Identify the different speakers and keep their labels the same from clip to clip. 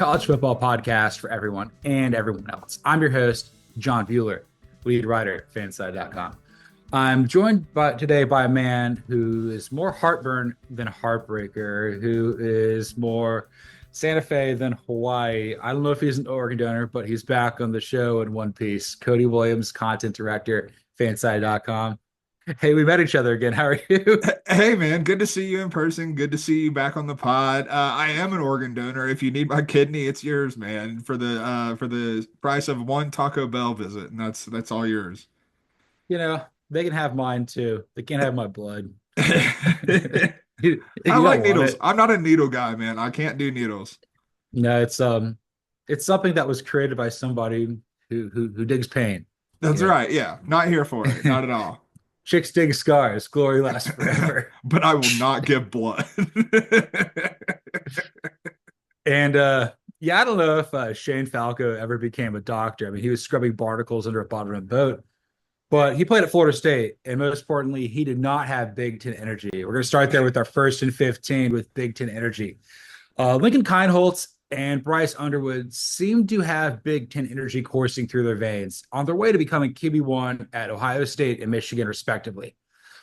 Speaker 1: college football podcast for everyone and everyone else. I'm your host, John Buhler, lead writer at fanside.com. I'm joined today by a man who is more heartburn than heartbreaker, who is more Santa Fe than Hawaii. I don't know if he's an Oregon donor, but he's back on the show in one piece. Cody Williams, content director, fanside.com. Hey, we met each other again. How are you?
Speaker 2: Hey man, good to see you in person. Good to see you back on the pod. I am an organ donor. If you need my kidney, it's yours, man. For the price of one Taco Bell visit, and that's all yours.
Speaker 1: They can have mine too. They can't have my blood.
Speaker 2: I
Speaker 1: You
Speaker 2: like
Speaker 1: don't want
Speaker 2: needles.
Speaker 1: it.
Speaker 2: I'm not a needle guy, man. I can't do needles.
Speaker 1: No, it's something that was created by somebody who digs pain.
Speaker 2: That's
Speaker 1: You know,
Speaker 2: right. Yeah, not here for it. Not at all.
Speaker 1: chicks dig scars, glory lasts forever.
Speaker 2: But I will not give blood.
Speaker 1: And yeah, I don't know if Shane Falco ever became a doctor. I mean, he was scrubbing barnacles under a bottom of a boat, but he played at Florida State, and most importantly, he did not have Big Ten energy. We're going to start there with our first and 15 with Big Ten energy. Lincoln Kienholz and Bryce Underwood seem to have Big Ten energy coursing through their veins on their way to becoming QB1 at Ohio State and Michigan, respectively.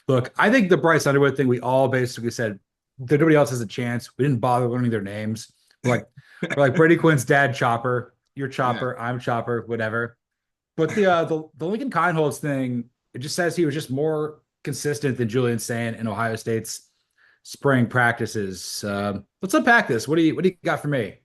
Speaker 1: Look, I think the Bryce Underwood thing, we all basically said that nobody else has a chance. We didn't bother learning their names. We're like Brady Quinn's dad, Chopper. You're
Speaker 2: Yeah.
Speaker 1: Chopper. I'm Chopper. Whatever. But the Lincoln Kienholz thing, it just says he was just more consistent than Julian Sand in Ohio State's spring practices. Let's unpack this. What do you got for me?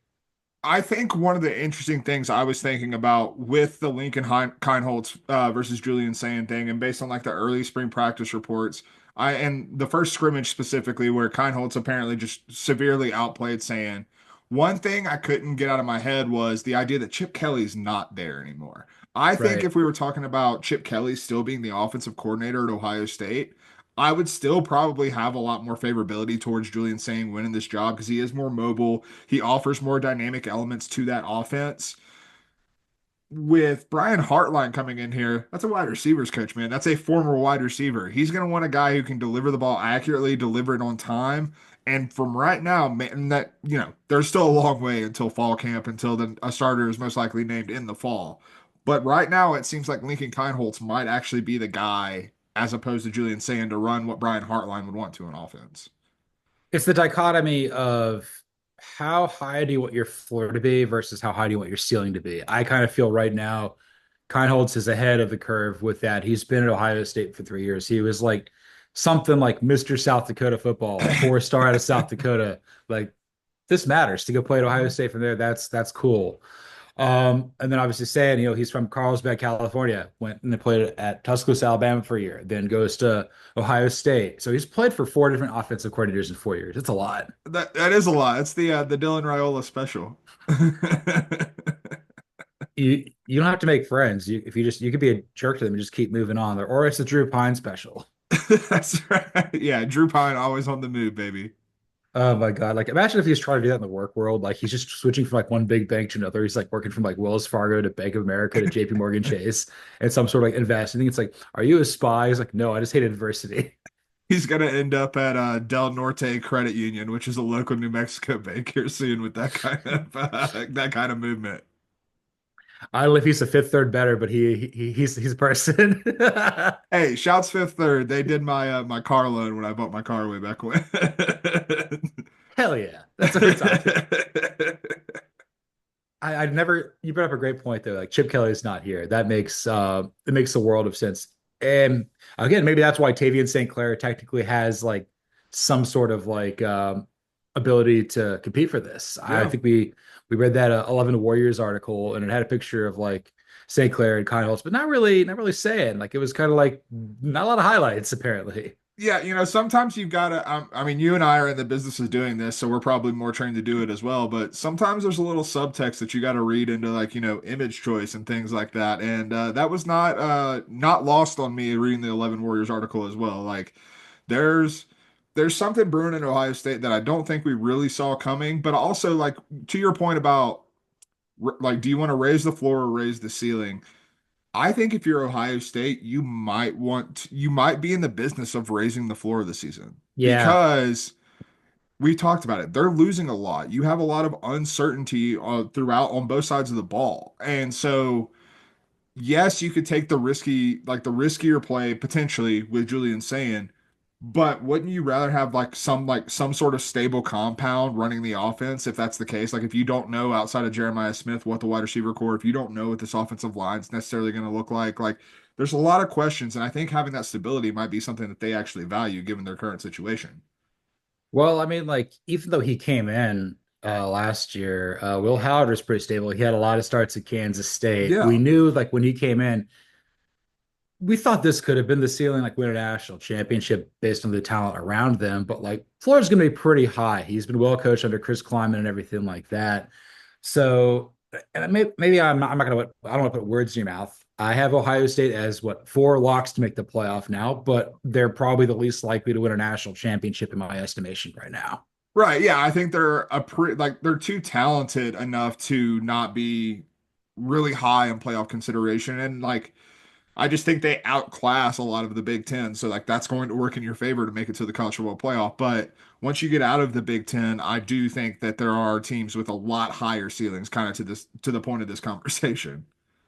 Speaker 2: I think one of the interesting things I was thinking about with the Kienholz versus Julian Sand thing, and based on like the early spring practice reports, and the first scrimmage specifically, where Kienholz apparently just severely outplayed Sand. One thing I couldn't get out of my head was the idea that Chip Kelly's not there anymore. I think
Speaker 1: Right.
Speaker 2: if we were talking about Chip Kelly still being the offensive coordinator at Ohio State, I would still probably have a lot more favorability towards Julian Sand winning this job because he is more mobile. He offers more dynamic elements to that offense. With Brian Hartline coming in here, that's a wide receivers coach, man. That's a former wide receiver. He's going to want a guy who can deliver the ball accurately, deliver it on time. And from right now, man, there's still a long way until fall camp, until a starter is most likely named in the fall. But right now, it seems like Lincoln Kienholz might actually be the guy as opposed to Julian Sand to run what Brian Hartline would want to in offense.
Speaker 1: It's the dichotomy of how high do you want your floor to be versus how high do you want your ceiling to be. I kind of feel right now Kienholz is ahead of the curve with that. He's been at Ohio State for 3 years. He was like something like Mr. South Dakota football, four-star out of South Dakota. Like this matters to go play at Ohio State from there. That's cool. And then obviously saying, he's from Carlsbad, California, went and played at Tuscaloosa, Alabama for a year, then goes to Ohio State. So he's played for four different offensive coordinators in 4 years. It's a lot.
Speaker 2: That is a lot. It's the Dylan Raiola special.
Speaker 1: You don't have to make friends. You could be a jerk to them and just keep moving on. Or it's the Drew Pine special.
Speaker 2: That's right. Yeah, Drew Pine always on the move, baby.
Speaker 1: Oh my God. Like imagine if he's trying to do that in the work world. Like he's just switching from like one big bank to another. He's like working from like Wells Fargo to Bank of America to JP Morgan Chase and some sort of like invest. I think it's like, are you a spy? He's like, no, I just hate adversity.
Speaker 2: He's gonna end up at Del Norte Credit Union, which is a local New Mexico bank here soon with that kind of movement.
Speaker 1: I don't know if he's a fifth third better, but he's a person.
Speaker 2: Hey, shouts Fifth Third. They did my car loan when I bought my car way back when.
Speaker 1: Hell yeah. That's what we're talking. I'd never you brought up a great point though. Like Chip Kelly's not here. That makes it makes a world of sense. And again, maybe that's why Tavian St. Clair technically has like some sort of like ability to compete for this. I
Speaker 2: Yeah.
Speaker 1: think we read that 11 Warriors article and it had a picture of like St. Clair and Kyle Holtz, but not really saying like it was kind of like not a lot of highlights apparently.
Speaker 2: Yeah, sometimes you've got to. I mean, you and I are in the business of doing this, so we're probably more trained to do it as well. But sometimes there's a little subtext that you got to read into, like image choice and things like that. And that was not lost on me reading the 11 Warriors article as well. Like, there's there's something brewing in Ohio State that I don't think we really saw coming. But also, like to your point about like, do you want to raise the floor or raise the ceiling? I think if you're Ohio State, you might be in the business of raising the floor of the season
Speaker 1: Yeah.
Speaker 2: because we talked about it. They're losing a lot. You have a lot of uncertainty throughout on both sides of the ball. And so, yes, you could take the risky, like the riskier play potentially with Julian saying, but wouldn't you rather have like some sort of stable compound running the offense if that's the case? Like if you don't know outside of Jeremiah Smith what the wide receiver core, if you don't know what this offensive line is necessarily going to look like there's a lot of questions, and I think having that stability might be something that they actually value given their current situation.
Speaker 1: Well, I mean, like even though he came in last year, Will Howard was pretty stable. He had a lot of starts at Kansas State. We
Speaker 2: Yeah.
Speaker 1: knew like when he came in, we thought this could have been the ceiling, like win a national championship based on the talent around them. But like floor's going to be pretty high. He's been well coached under Chris Kleiman and everything like that. So, and maybe I'm not going to, I don't want to put words in your mouth. I have Ohio State as what four locks to make the playoff now, but they're probably the least likely to win a national championship in my estimation right now.
Speaker 2: Right. Yeah, I think they're a pretty like they're too talented enough to not be really high in playoff consideration. And like I just think they outclass a lot of the Big Ten. So like that's going to work in your favor to make it to the college football playoff. But once you get out of the Big Ten, I do think that there are teams with a lot higher ceilings, kind of to the point of this conversation.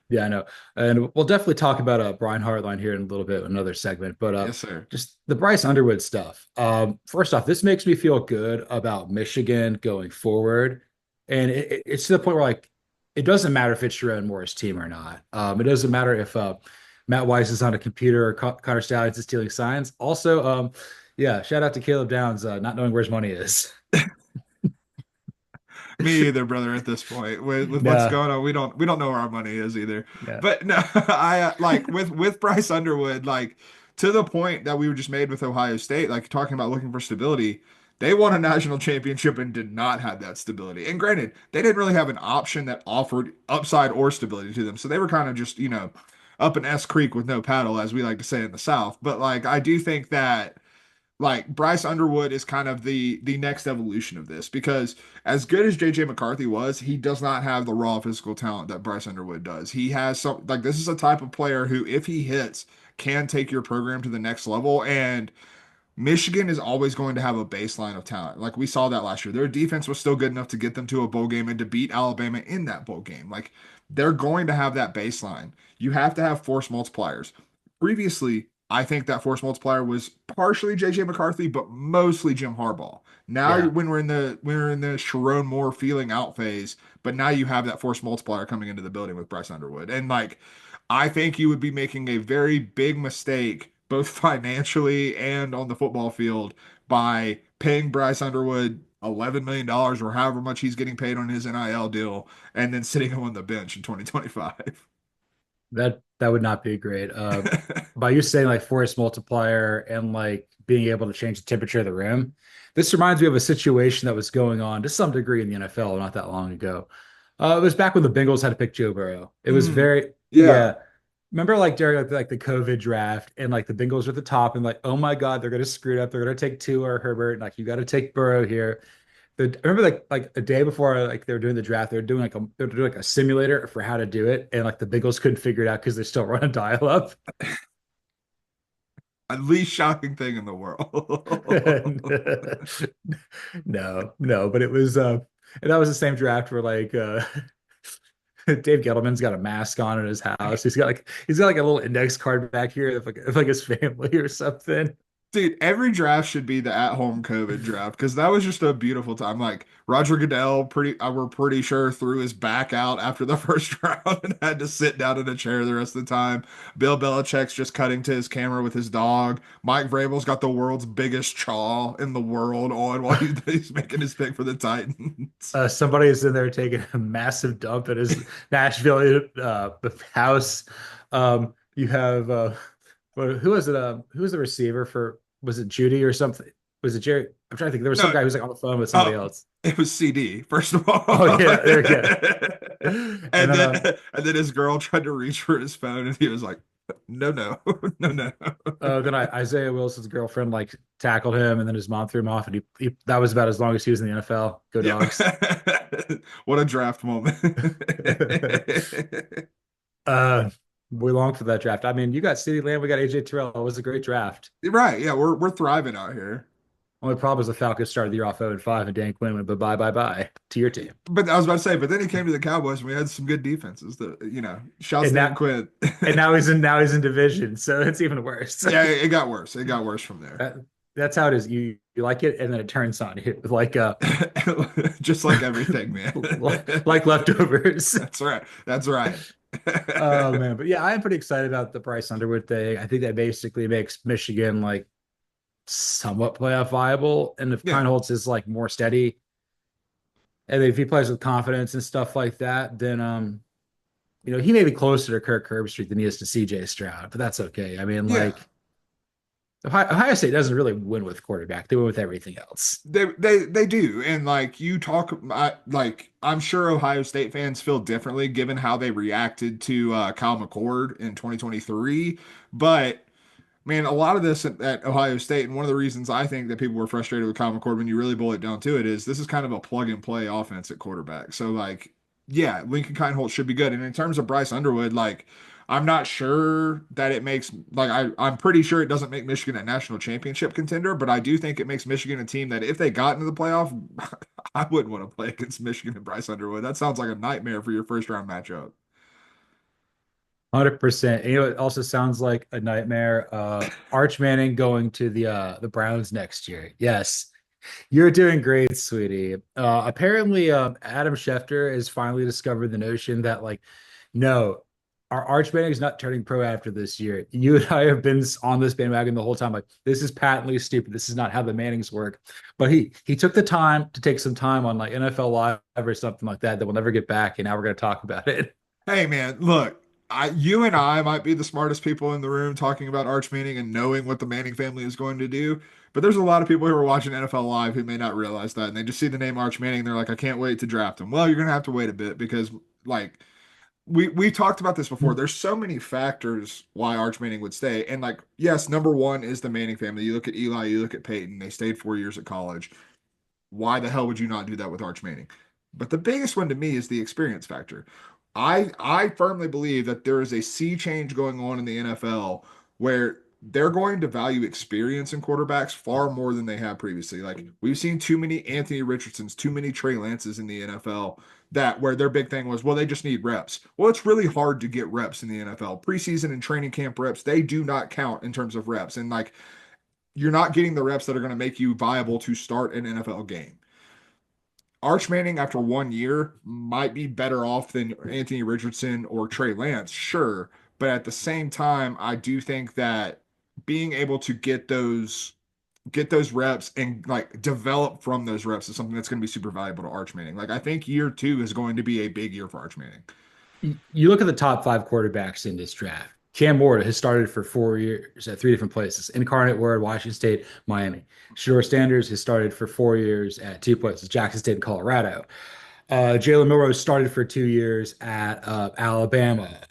Speaker 1: Yeah, I know. And we'll definitely talk about Brian Hartline here in a little bit, another segment, but
Speaker 2: Yes, sir.
Speaker 1: just the Bryce Underwood stuff. First off, this makes me feel good about Michigan going forward. And it's to the point where like it doesn't matter if it's Sharon Moore's team or not. It doesn't matter if Matt Weiss is on a computer or Connor Stallions is stealing signs. Also, yeah, shout out to Caleb Downs not knowing where his money is.
Speaker 2: Me either, brother, at this point. With what's
Speaker 1: Nah,
Speaker 2: going on, we don't know where our money is either.
Speaker 1: yeah,
Speaker 2: But no, I like with Bryce Underwood, like to the point that we were just made with Ohio State, like talking about looking for stability. They won a national championship and did not have that stability. And granted, they didn't really have an option that offered upside or stability to them. So they were kind of just, up an S Creek with no paddle, as we like to say in the South. But like I do think that like Bryce Underwood is kind of the next evolution of this because as good as JJ McCarthy was, he does not have the raw physical talent that Bryce Underwood does. He has some like this is a type of player who, if he hits, can take your program to the next level. And Michigan is always going to have a baseline of talent. Like we saw that last year. Their defense was still good enough to get them to a bowl game and to beat Alabama in that bowl game. Like they're going to have that baseline. You have to have force multipliers. Previously, I think that force multiplier was partially JJ McCarthy, but mostly Jim Harbaugh. Now
Speaker 1: yeah.
Speaker 2: when we're in the Sharon Moore feeling out phase, but now you have that force multiplier coming into the building with Bryce Underwood. And like I think you would be making a very big mistake, both financially and on the football field, by paying Bryce Underwood $11 million dollars or however much he's getting paid on his NIL deal and then sitting him on the bench in 2025.
Speaker 1: That would not be great. By you saying like force multiplier and like being able to change the temperature of the rim, this reminds me of a situation that was going on to some degree in the NFL not that long ago. It was back when the Bengals had to pick Joe Burrow. It was
Speaker 2: Mm,
Speaker 1: very,
Speaker 2: yeah.
Speaker 1: yeah. Remember like during like the COVID draft and like the Bengals were at the top and like, oh my God, they're gonna screw it up. They're gonna take Tua or Herbert. And, like you got to take Burrow here. I remember like a day before like they were doing the draft, they were doing like a simulator for how to do it, and like the Bengals couldn't figure it out because they're still running dial up.
Speaker 2: Least shocking thing in the
Speaker 1: And,
Speaker 2: world.
Speaker 1: no, but it was and that was the same draft where like Dave Gettleman's got a mask on in his house. He's got like a little index card back here of like his family or something.
Speaker 2: Dude, every draft should be the at-home COVID draft because that was just a beautiful time. Like Roger Goodell, we're pretty sure threw his back out after the first round and had to sit down in a chair the rest of the time. Bill Belichick's just cutting to his camera with his dog. Mike Vrabel's got the world's biggest chaw in the world on while he's making his pick for the Titans.
Speaker 1: Somebody is in there taking a massive dump at his Nashville house. You have who was it? Who was the receiver for? Was it Judy or something? Was it Jerry? I'm trying to think. There was some
Speaker 2: No,
Speaker 1: guy who was like on the phone with somebody
Speaker 2: oh,
Speaker 1: else.
Speaker 2: it was CD, first of
Speaker 1: Oh
Speaker 2: all.
Speaker 1: yeah, there we go. And
Speaker 2: And
Speaker 1: then
Speaker 2: then and then his girl tried to reach for his phone and he was like, no, no, no, no.
Speaker 1: Isaiah Wilson's girlfriend like tackled him, and then his mom threw him off, and he that was about as long as he was in the NFL. Go
Speaker 2: Yeah.
Speaker 1: Dogs.
Speaker 2: What a draft moment.
Speaker 1: uh, we long for that draft. I mean, you got CeeDee Lamb, we got AJ Terrell. It was a great draft.
Speaker 2: Right. Yeah, we're thriving out here.
Speaker 1: Only problem is the Falcons started the year off 0-5, and Dan Quinn went bye to your team.
Speaker 2: But I was about to say, but then he came to the Cowboys and we had some good defenses. Shouts
Speaker 1: And
Speaker 2: Dan
Speaker 1: now
Speaker 2: Quinn.
Speaker 1: and now he's in division, so it's even worse.
Speaker 2: Yeah, it got worse. It got worse from there.
Speaker 1: That, that's how it is. You like it, and then it turns on you, like
Speaker 2: Just like everything, man.
Speaker 1: like leftovers.
Speaker 2: That's right. That's right.
Speaker 1: Oh man, but yeah, I'm pretty excited about the Bryce Underwood thing. I think that basically makes Michigan like somewhat playoff viable, and if
Speaker 2: Yeah.
Speaker 1: Kienholz is like more steady, and if he plays with confidence and stuff like that, then he may be closer to Kirk Herbstreit than he is to CJ Stroud, but that's okay. I mean,
Speaker 2: Yeah.
Speaker 1: like Ohio State doesn't really win with quarterback; they win with everything else.
Speaker 2: They do. And like you talk like I'm sure Ohio State fans feel differently given how they reacted to Kyle McCord in 2023. But man, a lot of this at Ohio State, and one of the reasons I think that people were frustrated with Kyle McCord when you really boil it down to it is this is kind of a plug and play offense at quarterback. So like, yeah, Lincoln Kienholz should be good. And in terms of Bryce Underwood, like I'm not sure that it makes like I'm pretty sure it doesn't make Michigan a national championship contender, but I do think it makes Michigan a team that if they got into the playoff, I wouldn't want to play against Michigan and Bryce Underwood. That sounds like a nightmare for your first round matchup.
Speaker 1: 100%. And, it also sounds like a nightmare. Arch Manning going to the Browns next year. Yes, you're doing great, sweetie. Apparently, Adam Schefter has finally discovered the notion that like, no, our Arch Manning is not turning pro after this year. You and I have been on this bandwagon the whole time. Like, this is patently stupid. This is not how the Mannings work. But he took the time to take some time on like NFL Live or something like that we'll never get back, and now we're going to talk about it.
Speaker 2: Hey man, look, you and I might be the smartest people in the room talking about Arch Manning and knowing what the Manning family is going to do, but there's a lot of people who are watching NFL Live who may not realize that, and they just see the name Arch Manning, and they're like, I can't wait to draft him. Well, you're gonna have to wait a bit because, like, we talked about this before. There's so many factors why Arch Manning would stay, and like, yes, number one is the Manning family. You look at Eli, you look at Peyton. They stayed 4 years at college. Why the hell would you not do that with Arch Manning? But the biggest one to me is the experience factor. I firmly believe that there is a sea change going on in the NFL where they're going to value experience in quarterbacks far more than they have previously. Like we've seen too many Anthony Richardsons, too many Trey Lances in the NFL that where their big thing was, well, they just need reps. Well, it's really hard to get reps in the NFL. Preseason and training camp reps, they do not count in terms of reps. And like you're not getting the reps that are going to make you viable to start an NFL game. Arch Manning, after 1 year, might be better off than Anthony Richardson or Trey Lance, sure. But at the same time, I do think that being able to get those reps and like develop from those reps is something that's going to be super valuable to Arch Manning. Like I think year two is going to be a big year for Arch Manning.
Speaker 1: You look at the top five quarterbacks in this draft. Cam Ward has started for 4 years at three different places: Incarnate Word, Washington State, Miami. Shedeur Sanders has started for 4 years at two places: Jackson State and Colorado. Jalen Milroe started for 2 years at Alabama.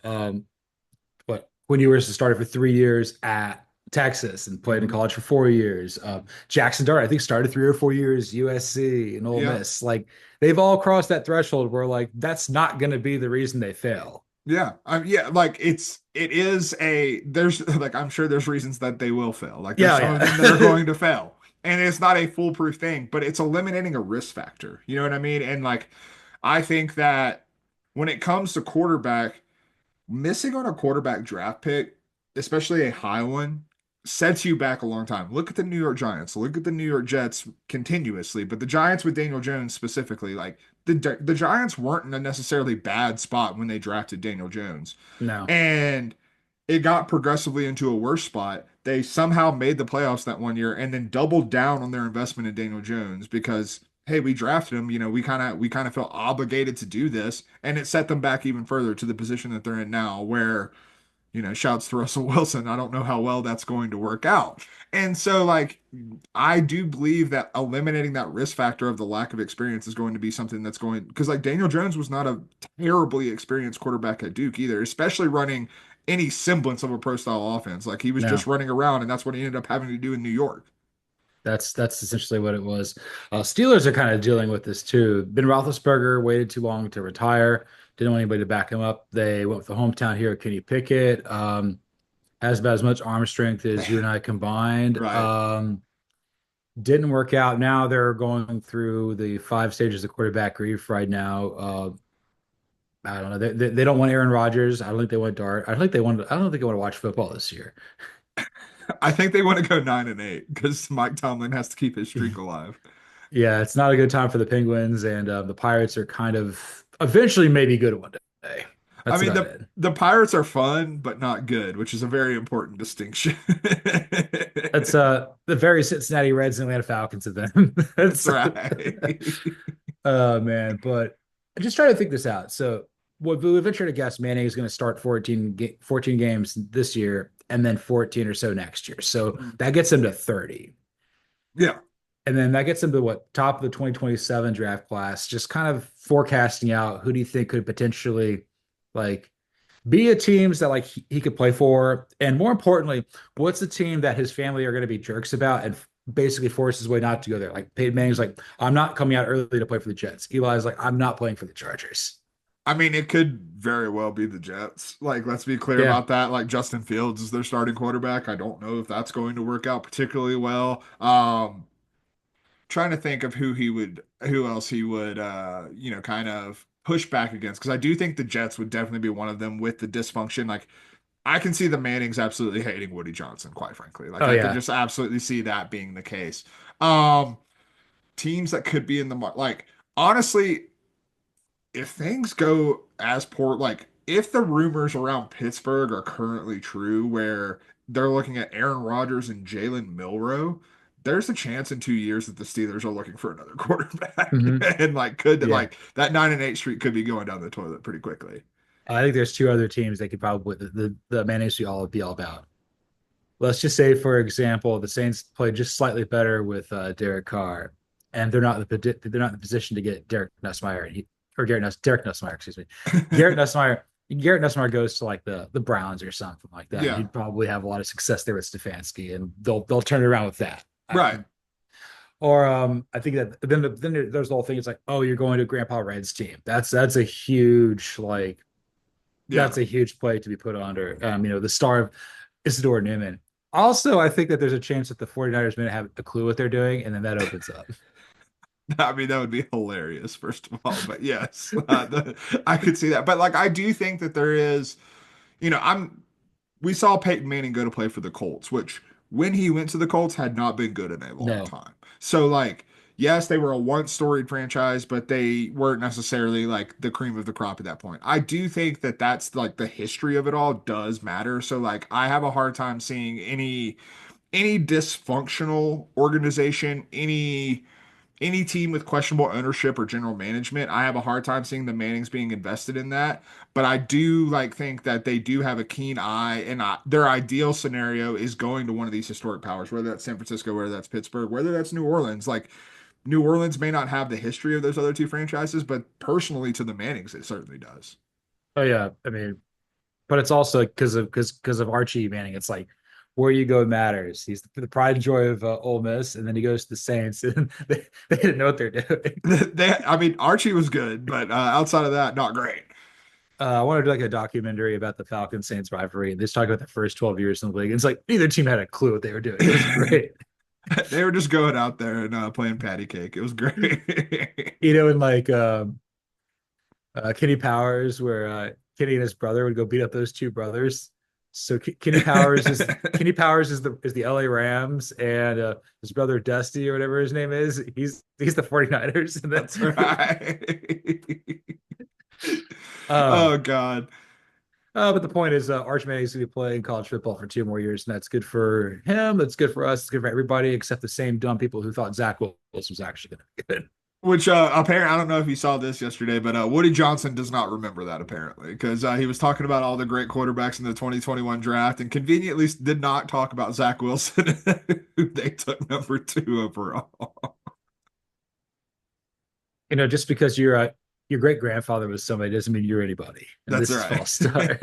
Speaker 1: But Quinn Ewers has started for 3 years at Texas and played in
Speaker 2: Mhm.
Speaker 1: college for 4 years. Jackson Dart, I think, started 3 or 4 years USC and Ole
Speaker 2: Yeah.
Speaker 1: Miss. Like they've all crossed that threshold where like that's not going to be the reason they fail.
Speaker 2: Yeah. Yeah. Like it is there's like, I'm sure there's reasons that they will fail. Like there's
Speaker 1: Yeah,
Speaker 2: some of them that are
Speaker 1: yeah.
Speaker 2: going to fail. And it's not a foolproof thing, but it's eliminating a risk factor. You know what I mean? And like, I think that when it comes to quarterback, missing on a quarterback draft pick, especially a high one, sets you back a long time. Look at the New York Giants, look at the New York Jets continuously, but the Giants with Daniel Jones specifically, like the Giants weren't in a necessarily bad spot when they drafted Daniel Jones.
Speaker 1: No.
Speaker 2: And it got progressively into a worse spot. They somehow made the playoffs that 1 year and then doubled down on their investment in Daniel Jones because hey, we drafted him, we kind of felt obligated to do this, and it set them back even further to the position that they're in now, where, shouts to Russell Wilson, I don't know how well that's going to work out. And so, like, I do believe that eliminating that risk factor of the lack of experience is going to be something that's going, because like Daniel Jones was not a terribly experienced quarterback at Duke either, especially running any semblance of a pro style offense. Like he was just
Speaker 1: No.
Speaker 2: running around, and that's what he ended up having to do in New York.
Speaker 1: That's essentially what it was. Steelers are kind of dealing with this too. Ben Roethlisberger waited too long to retire. Didn't want anybody to back him up. They went with the hometown hero, Kenny Pickett. Has about as much arm strength as you and I combined.
Speaker 2: Right.
Speaker 1: Didn't work out. Now they're going through the 5 stages of quarterback grief right now. I don't know. They don't want Aaron Rodgers. I don't think they want Dart. I don't think they want. I don't think they want to watch football this year.
Speaker 2: I think they want to go 9-8 because Mike Tomlin has to keep his streak alive.
Speaker 1: Yeah, it's not a good time for the Penguins, and the Pirates are kind of eventually maybe good one day.
Speaker 2: I
Speaker 1: That's
Speaker 2: mean,
Speaker 1: about
Speaker 2: the
Speaker 1: it.
Speaker 2: the Pirates are fun, but not good, which is a very important distinction.
Speaker 1: That's the very Cincinnati Reds and Atlanta Falcons of them.
Speaker 2: That's
Speaker 1: That's
Speaker 2: right.
Speaker 1: oh man, but I just try to think this out. So what we would venture to guess Manning is going to start 14 games this year and then 14 or so next year. So that gets him to 30.
Speaker 2: Yeah.
Speaker 1: And then that gets him to what, top of the 2027 draft class, just kind of forecasting out who do you think could potentially like be a teams that like he could play for, and more importantly, what's the team that his family are going to be jerks about and basically force his way not to go there. Like Peyton Manning's like, I'm not coming out early to play for the Jets. Eli's like, I'm not playing for the Chargers.
Speaker 2: I mean, it could very well be the Jets. Like, let's be clear
Speaker 1: Yeah.
Speaker 2: about that. Like, Justin Fields is their starting quarterback. I don't know if that's going to work out particularly well. Trying to think of who else he would, kind of push back against. Because I do think the Jets would definitely be one of them with the dysfunction. Like, I can see the Mannings absolutely hating Woody Johnson, quite frankly. Like,
Speaker 1: Oh
Speaker 2: I could
Speaker 1: yeah.
Speaker 2: just absolutely see that being the case. Um, Teams that could be in the like, honestly, if things go as poor, like if the rumors around Pittsburgh are currently true, where they're looking at Aaron Rodgers and Jalen Milroe, there's a chance in 2 years that the Steelers are looking for another quarterback,
Speaker 1: Hmm.
Speaker 2: and like could
Speaker 1: Yeah.
Speaker 2: like that 9-8 streak could be going down the toilet pretty quickly.
Speaker 1: I think there's two other teams that could probably the mayonnaise be all about. Let's just say, for example, the Saints played just slightly better with Derek Carr, and they're not in the position to get Derek Nussmeier or Derek Nussmeier, excuse me, Garrett Nussmeier. Garrett Nussmeier goes to like the Browns or something like that, and
Speaker 2: Yeah,
Speaker 1: he'd probably have a lot of success there with Stefanski, and they'll turn it around with that.
Speaker 2: right.
Speaker 1: Or I think that then there's the whole thing. It's like, oh, you're going to Grandpa Red's team. That's a huge like
Speaker 2: Yeah.
Speaker 1: that's a huge play to be put under. The star of Isidore Newman. Also, I think that there's a chance that the 49ers may not have a clue what they're doing, and then that opens up.
Speaker 2: I mean, that would be hilarious, first of all. But yes, I could see that. But like, I do think that there is, I'm we saw Peyton Manning go to play for the Colts, which when he went to the Colts had not been good in a long
Speaker 1: No.
Speaker 2: time. So like, yes, they were a once storied franchise, but they weren't necessarily like the cream of the crop at that point. I do think that that's like the history of it all does matter. So like, I have a hard time seeing any dysfunctional organization, any team with questionable ownership or general management. I have a hard time seeing the Mannings being invested in that. But I do like think that they do have a keen eye, and their ideal scenario is going to one of these historic powers, whether that's San Francisco, whether that's Pittsburgh, whether that's New Orleans. Like New Orleans may not have the history of those other two franchises, but personally to the Mannings, it certainly does.
Speaker 1: Oh yeah, I mean, but it's also because of Archie Manning. It's like where you go matters. He's the pride and joy of Ole Miss, and then he goes to the Saints, and they didn't know what they're doing.
Speaker 2: I mean, Archie was good, but outside of that, not great.
Speaker 1: I wanted to do like a documentary about the Falcons Saints rivalry, and they just talk about the first 12 years in the league. It's like neither team had a clue what they were doing. It was great.
Speaker 2: They were just going out there and playing patty cake. It was great.
Speaker 1: And like Kenny Powers, where Kenny and his brother would go beat up those two brothers. So Kenny Powers is the LA Rams, and his brother Dusty or whatever his name is, he's the 49ers. And
Speaker 2: That's
Speaker 1: then
Speaker 2: right.
Speaker 1: um
Speaker 2: Oh God.
Speaker 1: but the point is Arch Manning's gonna be playing college football for 2 more years, and that's good for him, that's good for us, it's good for everybody except the same dumb people who thought Zach Wilson was actually gonna be good.
Speaker 2: Which apparently I don't know if you saw this yesterday, but Woody Johnson does not remember that apparently because he was talking about all the great quarterbacks in the 2021 draft and conveniently did not talk about Zach Wilson, who they took number 2 overall.
Speaker 1: Just because your great grandfather was somebody doesn't mean you're anybody. And
Speaker 2: That's
Speaker 1: this is
Speaker 2: right.
Speaker 1: false start.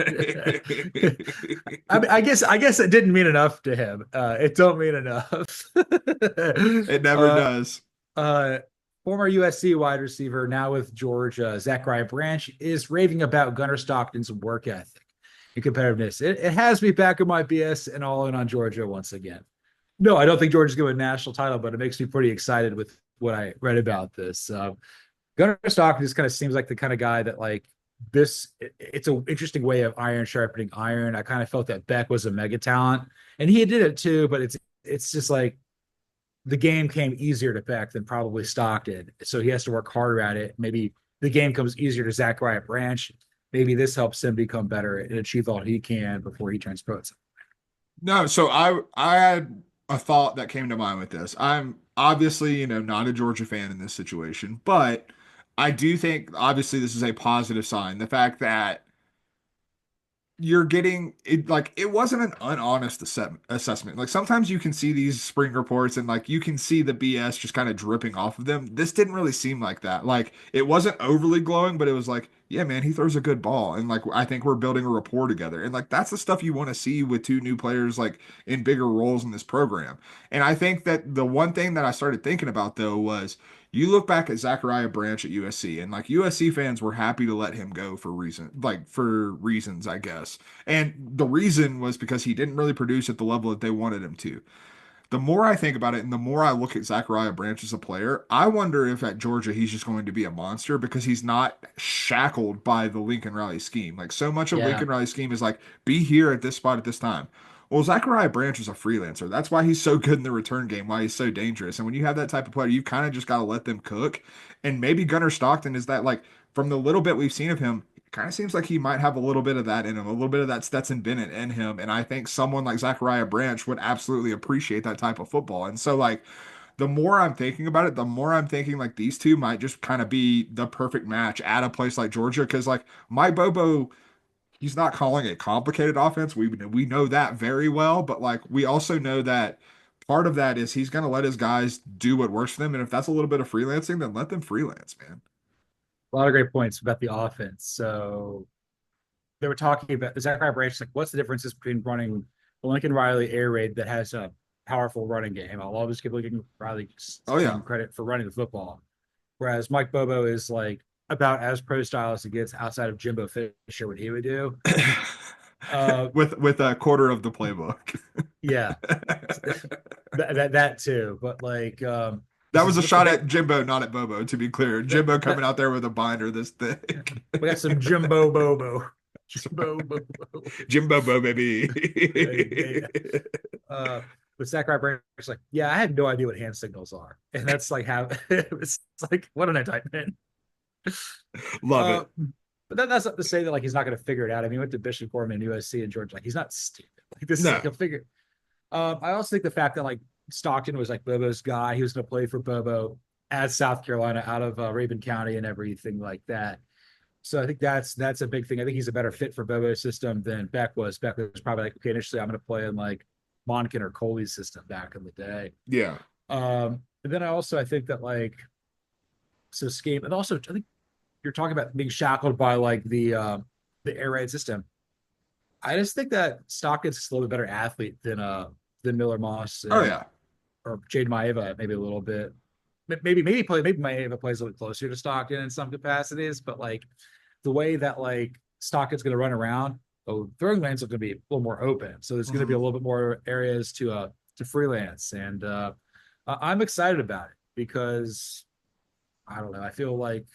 Speaker 1: I guess it didn't mean enough to him. It don't mean enough.
Speaker 2: It never
Speaker 1: uh,
Speaker 2: does.
Speaker 1: uh, Former USC wide receiver, now with Georgia, Zachariah Branch, is raving about Gunner Stockton's work ethic and competitiveness. It has me back in my BS and all in on Georgia once again. No, I don't think Georgia's going to win a national title, but it makes me pretty excited with what I read about this. Gunner Stockton just kind of seems like the kind of guy that like it's an interesting way of iron sharpening iron. I kind of felt that Beck was a mega talent, and he did it too, but it's just like the game came easier to Beck than probably Stockton. So he has to work harder at it. Maybe the game comes easier to Zachariah Branch. Maybe this helps him become better and achieve all he can before he turns pro.
Speaker 2: No, so I had a thought that came to mind with this. I'm obviously, not a Georgia fan in this situation, but I do think obviously this is a positive sign. The fact that you're getting it, like, it wasn't an unhonest assessment. Like, sometimes you can see these spring reports and like you can see the BS just kind of dripping off of them. This didn't really seem like that. Like, it wasn't overly glowing, but it was like, yeah, man, he throws a good ball, and like I think we're building a rapport together, and like that's the stuff you want to see with two new players like in bigger roles in this program. And I think that the one thing that I started thinking about though was, you look back at Zachariah Branch at USC, and like USC fans were happy to let him go for reasons, I guess. And the reason was because he didn't really produce at the level that they wanted him to. The more I think about it and the more I look at Zachariah Branch as a player, I wonder if at Georgia he's just going to be a monster because he's not shackled by the Lincoln Riley scheme. Like, so much of
Speaker 1: Yeah.
Speaker 2: Lincoln Riley's scheme is like, be here at this spot at this time. Well, Zachariah Branch is a freelancer. That's why he's so good in the return game, why he's so dangerous. And when you have that type of player, you kind of just got to let them cook. And maybe Gunner Stockton is that, like, from the little bit we've seen of him, it kind of seems like he might have a little bit of that in him, a little bit of that Stetson Bennett in him. And I think someone like Zachariah Branch would absolutely appreciate that type of football. And so, like, the more I'm thinking about it, the more I'm thinking like these two might just kind of be the perfect match at a place like Georgia. Cause like Mike Bobo, he's not calling a complicated offense. We know that very well, but like we also know that part of that is he's going to let his guys do what works for them, and if that's a little bit of freelancing, then let them freelance, man.
Speaker 1: A lot of great points about the offense. So they were talking about Zachariah Branch, like what's the differences between running the Lincoln Riley air raid that has a powerful running game? I'll always give Lincoln Riley
Speaker 2: Oh yeah.
Speaker 1: team credit for running the football. Whereas Mike Bobo is like about as pro style as it gets outside of Jimbo Fisher, what he would do. Uh
Speaker 2: With a quarter of the playbook.
Speaker 1: yeah. That too. But like he
Speaker 2: That was
Speaker 1: says,
Speaker 2: a
Speaker 1: what's the
Speaker 2: shot
Speaker 1: big
Speaker 2: at Jimbo, not at Bobo, to be clear. Jimbo coming out there with a binder this thick.
Speaker 1: we got some Jimbo Bobo. Jimbo Bobo.
Speaker 2: Jimbo Bo, baby.
Speaker 1: Yeah. Uh, but Zachary Branch is like, yeah, I had no idea what hand signals are, and that's like how it's like, what did I type in?
Speaker 2: Love
Speaker 1: Uh,
Speaker 2: it.
Speaker 1: but that's not to say that like he's not going to figure it out. I mean, he went to Bishop Gorman, USC, and Georgia. Like he's not stupid. Like this,
Speaker 2: No.
Speaker 1: he'll figure. I also think the fact that like Stockton was like Bobo's guy, he was going to play for Bobo at South Carolina, out of Raven County, and everything like that. So I think that's a big thing. I think he's a better fit for Bobo's system than Beck was. Beck was probably like, okay, initially I'm going to play in like Monken or Coley's system back in the day.
Speaker 2: Yeah.
Speaker 1: And then I think that like so scheme, and also I think you're talking about being shackled by like the air raid system. I just think that Stockton's a little bit better athlete than Miller Moss
Speaker 2: Oh
Speaker 1: and
Speaker 2: yeah.
Speaker 1: or Jade Maeva maybe a little bit. Maybe Maeva plays a little bit closer to Stockton in some capacities, but like the way that like Stockton's going to run around, throwing lanes are going to be a little more open, so there's going to be a
Speaker 2: Mhm.
Speaker 1: little bit more areas to freelance, and I'm excited about it because I don't know. I feel like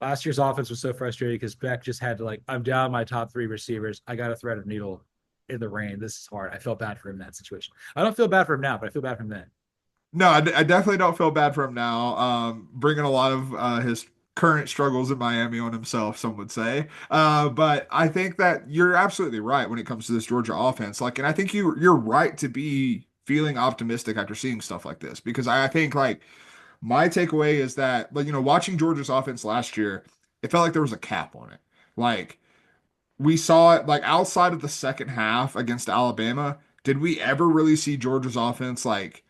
Speaker 1: last year's offense was so frustrating because Beck just had to like, I'm down my top three receivers. I got to thread a needle in the rain. This is hard. I felt bad for him in that situation. I don't feel bad for him now, but I feel bad for him then.
Speaker 2: No, I definitely don't feel bad for him now. Bringing a lot of his current struggles in Miami on himself, some would say. But I think that you're absolutely right when it comes to this Georgia offense. Like, and I think you're right to be feeling optimistic after seeing stuff like this, because I think like my takeaway is that, like, watching Georgia's offense last year, it felt like there was a cap on it. Like, we saw it like outside of the second half against Alabama. Did we ever really see Georgia's offense like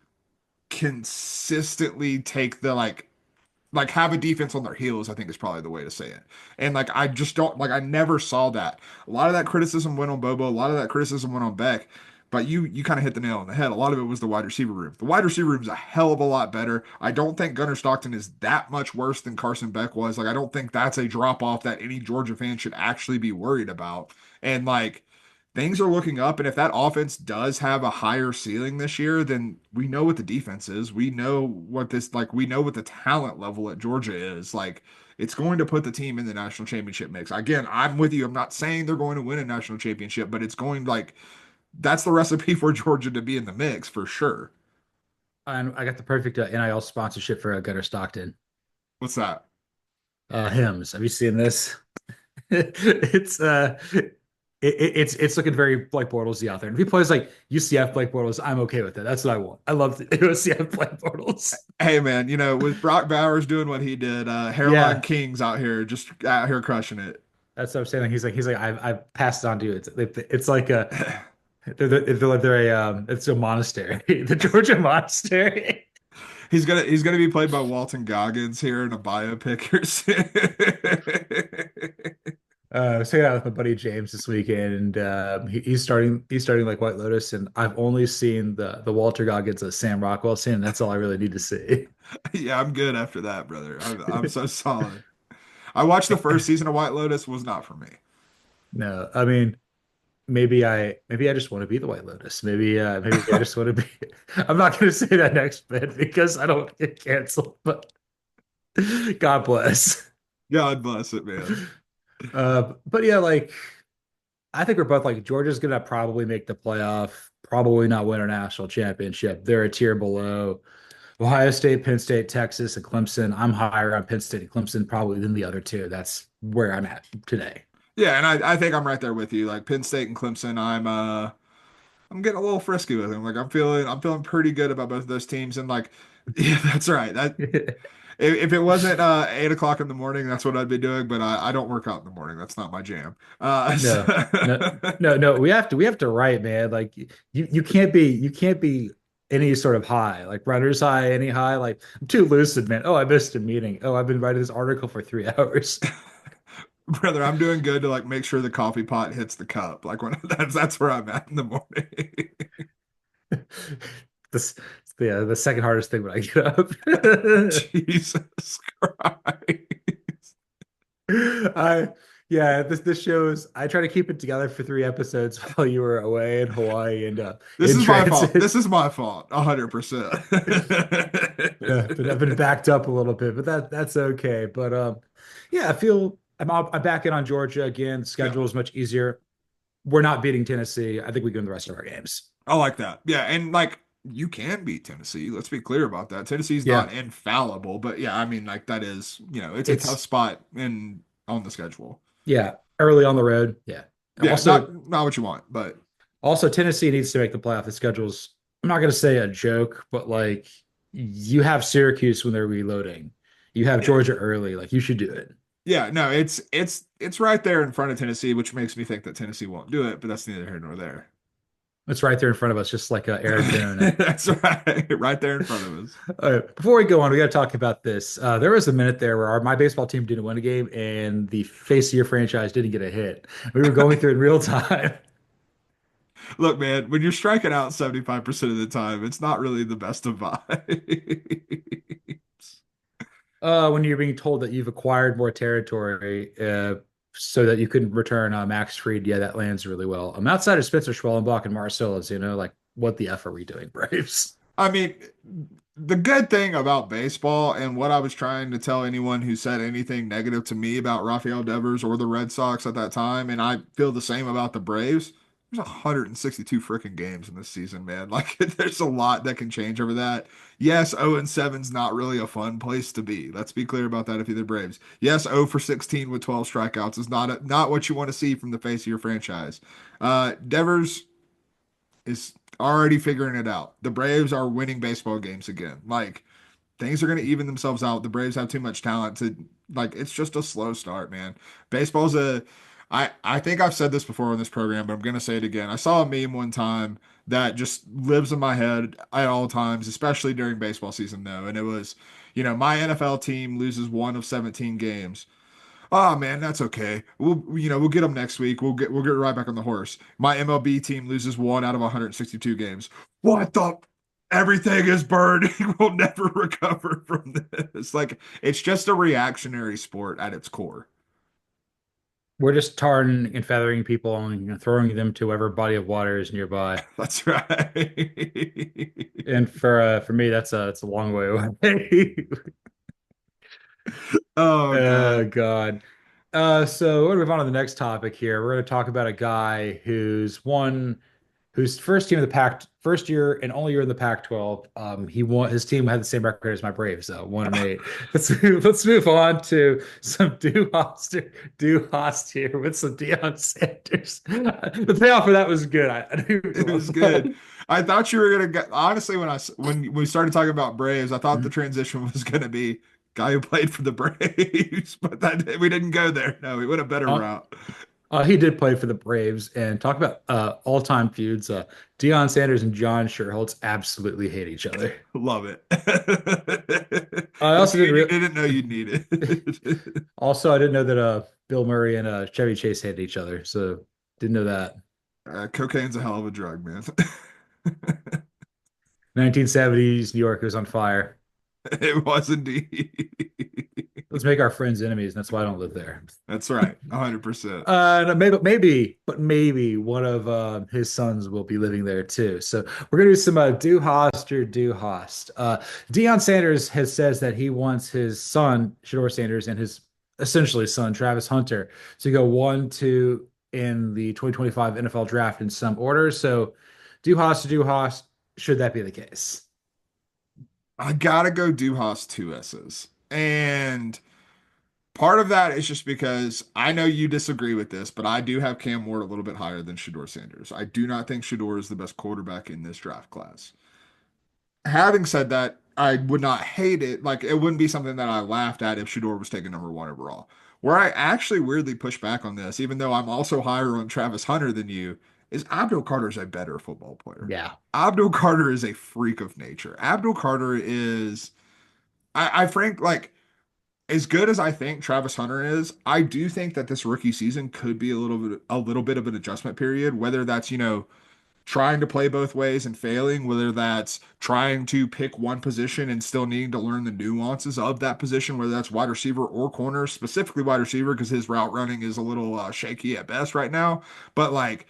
Speaker 2: consistently take the like have a defense on their heels, I think is probably the way to say it. And like I just don't like I never saw that. A lot of that criticism went on Bobo, a lot of that criticism went on Beck, but you kind of hit the nail on the head. A lot of it was the wide receiver room. The wide receiver room is a hell of a lot better. I don't think Gunner Stockton is that much worse than Carson Beck was. Like, I don't think that's a drop off that any Georgia fan should actually be worried about. And like things are looking up. And if that offense does have a higher ceiling this year, then we know what the defense is. We know what we know what the talent level at Georgia is. Like, it's going to put the team in the national championship mix. Again, I'm with you. I'm not saying they're going to win a national championship, but it's going like that's the recipe for Georgia to be in the mix for sure.
Speaker 1: And I got the perfect NIL sponsorship for Gunner Stockton.
Speaker 2: What's that?
Speaker 1: Hymns. Have you seen this? It's it's looking very Blake Bortlesy out there. And if he plays like UCF Blake Bortles, I'm okay with it. That's what I want. I love the UCF Blake Bortles.
Speaker 2: Hey man, with Brock Bowers doing what he did, Hairline
Speaker 1: Yeah,
Speaker 2: Kings out here just out here crushing it.
Speaker 1: that's what I'm saying. He's like I've passed it on to you. It's like a they're it's a monastery, the Georgia monastery.
Speaker 2: He's gonna be played by Walton Goggins here in a biopic or something.
Speaker 1: So yeah, with my buddy James this weekend, and he's starting like White Lotus, and I've only seen the Walter Goggins Sam Rockwell scene, and that's all I really need to see.
Speaker 2: Yeah, I'm good after that, brother. I'm so solid. I watched the first season of White Lotus, was not for me.
Speaker 1: No, I mean maybe I just want to be the White Lotus. Maybe I just want to be. I'm not going to say that next bit because I don't get canceled, but God bless.
Speaker 2: God bless it, man.
Speaker 1: But yeah, like I think we're both like Georgia's gonna probably make the playoff, probably not win a national championship. They're a tier below Ohio State, Penn State, Texas, and Clemson. I'm higher on Penn State and Clemson probably than the other two. That's where I'm at today.
Speaker 2: Yeah, and I think I'm right there with you. Like Penn State and Clemson, I'm getting a little frisky with them. Like I'm feeling pretty good about both of those teams. And like, yeah, that's right. That if it wasn't 8 o'clock in the morning, that's what I'd be doing. But I don't work out in the morning. That's not my jam.
Speaker 1: No, no, no. We have to write, man. Like you can't be any sort of high, like runner's high, any high. Like I'm too lucid, man. Oh, I missed a meeting. Oh, I've been writing this article for 3 hours.
Speaker 2: Brother, I'm doing good to like make sure the coffee pot hits the cup. Like when that's where I'm at in the morning.
Speaker 1: This the second hardest thing when I get up.
Speaker 2: Jesus Christ.
Speaker 1: I yeah, this shows I try to keep it together for 3 episodes while you were away in Hawaii and
Speaker 2: This
Speaker 1: in
Speaker 2: is my fault.
Speaker 1: transit.
Speaker 2: This is my fault. 100%.
Speaker 1: Yeah, but I've been backed up a little bit, but that's okay. But yeah, I'm back in on Georgia again.
Speaker 2: Yeah,
Speaker 1: Schedule is much easier. We're not beating Tennessee. I think we win the rest of our games.
Speaker 2: I like that. Yeah, and like you can beat Tennessee. Let's be clear about that. Tennessee's
Speaker 1: Yeah,
Speaker 2: not infallible, but yeah, I mean like that is, it's a tough
Speaker 1: it's
Speaker 2: spot in on the schedule.
Speaker 1: yeah, early on the road. Yeah.
Speaker 2: Yeah,
Speaker 1: Also,
Speaker 2: not what you want, but
Speaker 1: Tennessee needs to make the playoff. The schedule's, I'm not going to say a joke, but like you have Syracuse when they're reloading. You have
Speaker 2: yeah.
Speaker 1: Georgia early. Like you should do it.
Speaker 2: Yeah, no, it's right there in front of Tennessee, which makes me think that Tennessee won't do it, but that's neither here nor there.
Speaker 1: It's right there in front of us, just like Aaron Boone.
Speaker 2: That's right, right there in front of us.
Speaker 1: All right, before we go on, we got to talk about this. There was a minute there where my baseball team didn't win a game, and the face of your franchise didn't get a hit. We were going through it in real time.
Speaker 2: Look, man, when you're striking out 75% of the time, it's not really the best of vibes.
Speaker 1: When you're being told that you've acquired more territory, so that you can return Max Fried, yeah, that lands really well. Outside of Spencer Schwellenbach and Marcellus, like what the F are we doing, Braves?
Speaker 2: I mean, the good thing about baseball and what I was trying to tell anyone who said anything negative to me about Rafael Devers or the Red Sox at that time, and I feel the same about the Braves. There's 162 freaking games in this season, man. Like, there's a lot that can change over that. Yes, 0-7's not really a fun place to be. Let's be clear about that if you're the Braves. Yes, 0 for 16 with 12 strikeouts is not what you want to see from the face of your franchise. Devers is already figuring it out. The Braves are winning baseball games again. Like things are going to even themselves out. The Braves have too much talent to like it's just a slow start, man. Baseball's a I think I've said this before on this program, but I'm going to say it again. I saw a meme one time that just lives in my head at all times, especially during baseball season though, and it was, my NFL team loses one of 17 games. Oh man, that's okay. We'll get them next week. We'll get right back on the horse. My MLB team loses one out of 162 games. What the? Everything is burning. We'll never recover from this. Like it's just a reactionary sport at its core.
Speaker 1: We're just tarring and feathering people and throwing them to whatever body of water is nearby.
Speaker 2: That's right.
Speaker 1: And for me, that's a long way away.
Speaker 2: Oh
Speaker 1: Oh
Speaker 2: God.
Speaker 1: God. So we're gonna move on to the next topic here. We're gonna talk about a guy whose first team in the Pac, first year and only year in the Pac-12. He won. His team had the same record as my Braves, so 1-8. Let's move on to some do Host here with some Deion Sanders. The payoff for that was good. I do
Speaker 2: It was
Speaker 1: love
Speaker 2: good.
Speaker 1: that.
Speaker 2: I thought you were gonna get honestly when we started talking about Braves, I thought the
Speaker 1: Mhm.
Speaker 2: transition was gonna be guy who played for the Braves, but that we didn't go there. No, we went a better
Speaker 1: Uh,
Speaker 2: route.
Speaker 1: he did play for the Braves, and talk about all-time feuds. Deion Sanders and John Schuerholz absolutely hate each other.
Speaker 2: Love it.
Speaker 1: I
Speaker 2: The
Speaker 1: also didn't
Speaker 2: feud you
Speaker 1: real
Speaker 2: didn't know you'd need it.
Speaker 1: also I didn't know that Bill Murray and Chevy Chase hated each other, so didn't know that.
Speaker 2: Cocaine's a hell of a drug, man.
Speaker 1: 1970s New York was on fire.
Speaker 2: It was indeed.
Speaker 1: Let's make our friends enemies, and that's why I don't live there.
Speaker 2: That's right. 100%.
Speaker 1: No, maybe one of his sons will be living there too. So we're gonna do some do Host or do Host. Deion Sanders has says that he wants his son Shedeur Sanders and his essentially son Travis Hunter to go 1, 2 in the 2025 NFL draft in some order. So do Host or do Host? Should that be the case?
Speaker 2: I gotta go Duhas two S's. And part of that is just because I know you disagree with this, but I do have Cam Ward a little bit higher than Shedeur Sanders. I do not think Shedeur is the best quarterback in this draft class. Having said that, I would not hate it. Like it wouldn't be something that I laughed at if Shedeur was taken number one overall. Where I actually weirdly push back on this, even though I'm also higher on Travis Hunter than you, is Abdul Carter is a better football player.
Speaker 1: Yeah.
Speaker 2: Abdul Carter is a freak of nature. Abdul Carter is, I frank like as good as I think Travis Hunter is, I do think that this rookie season could be a little bit of an adjustment period, whether that's, trying to play both ways and failing, whether that's trying to pick one position and still needing to learn the nuances of that position, whether that's wide receiver or corner, specifically wide receiver, because his route running is a little shaky at best right now. But like,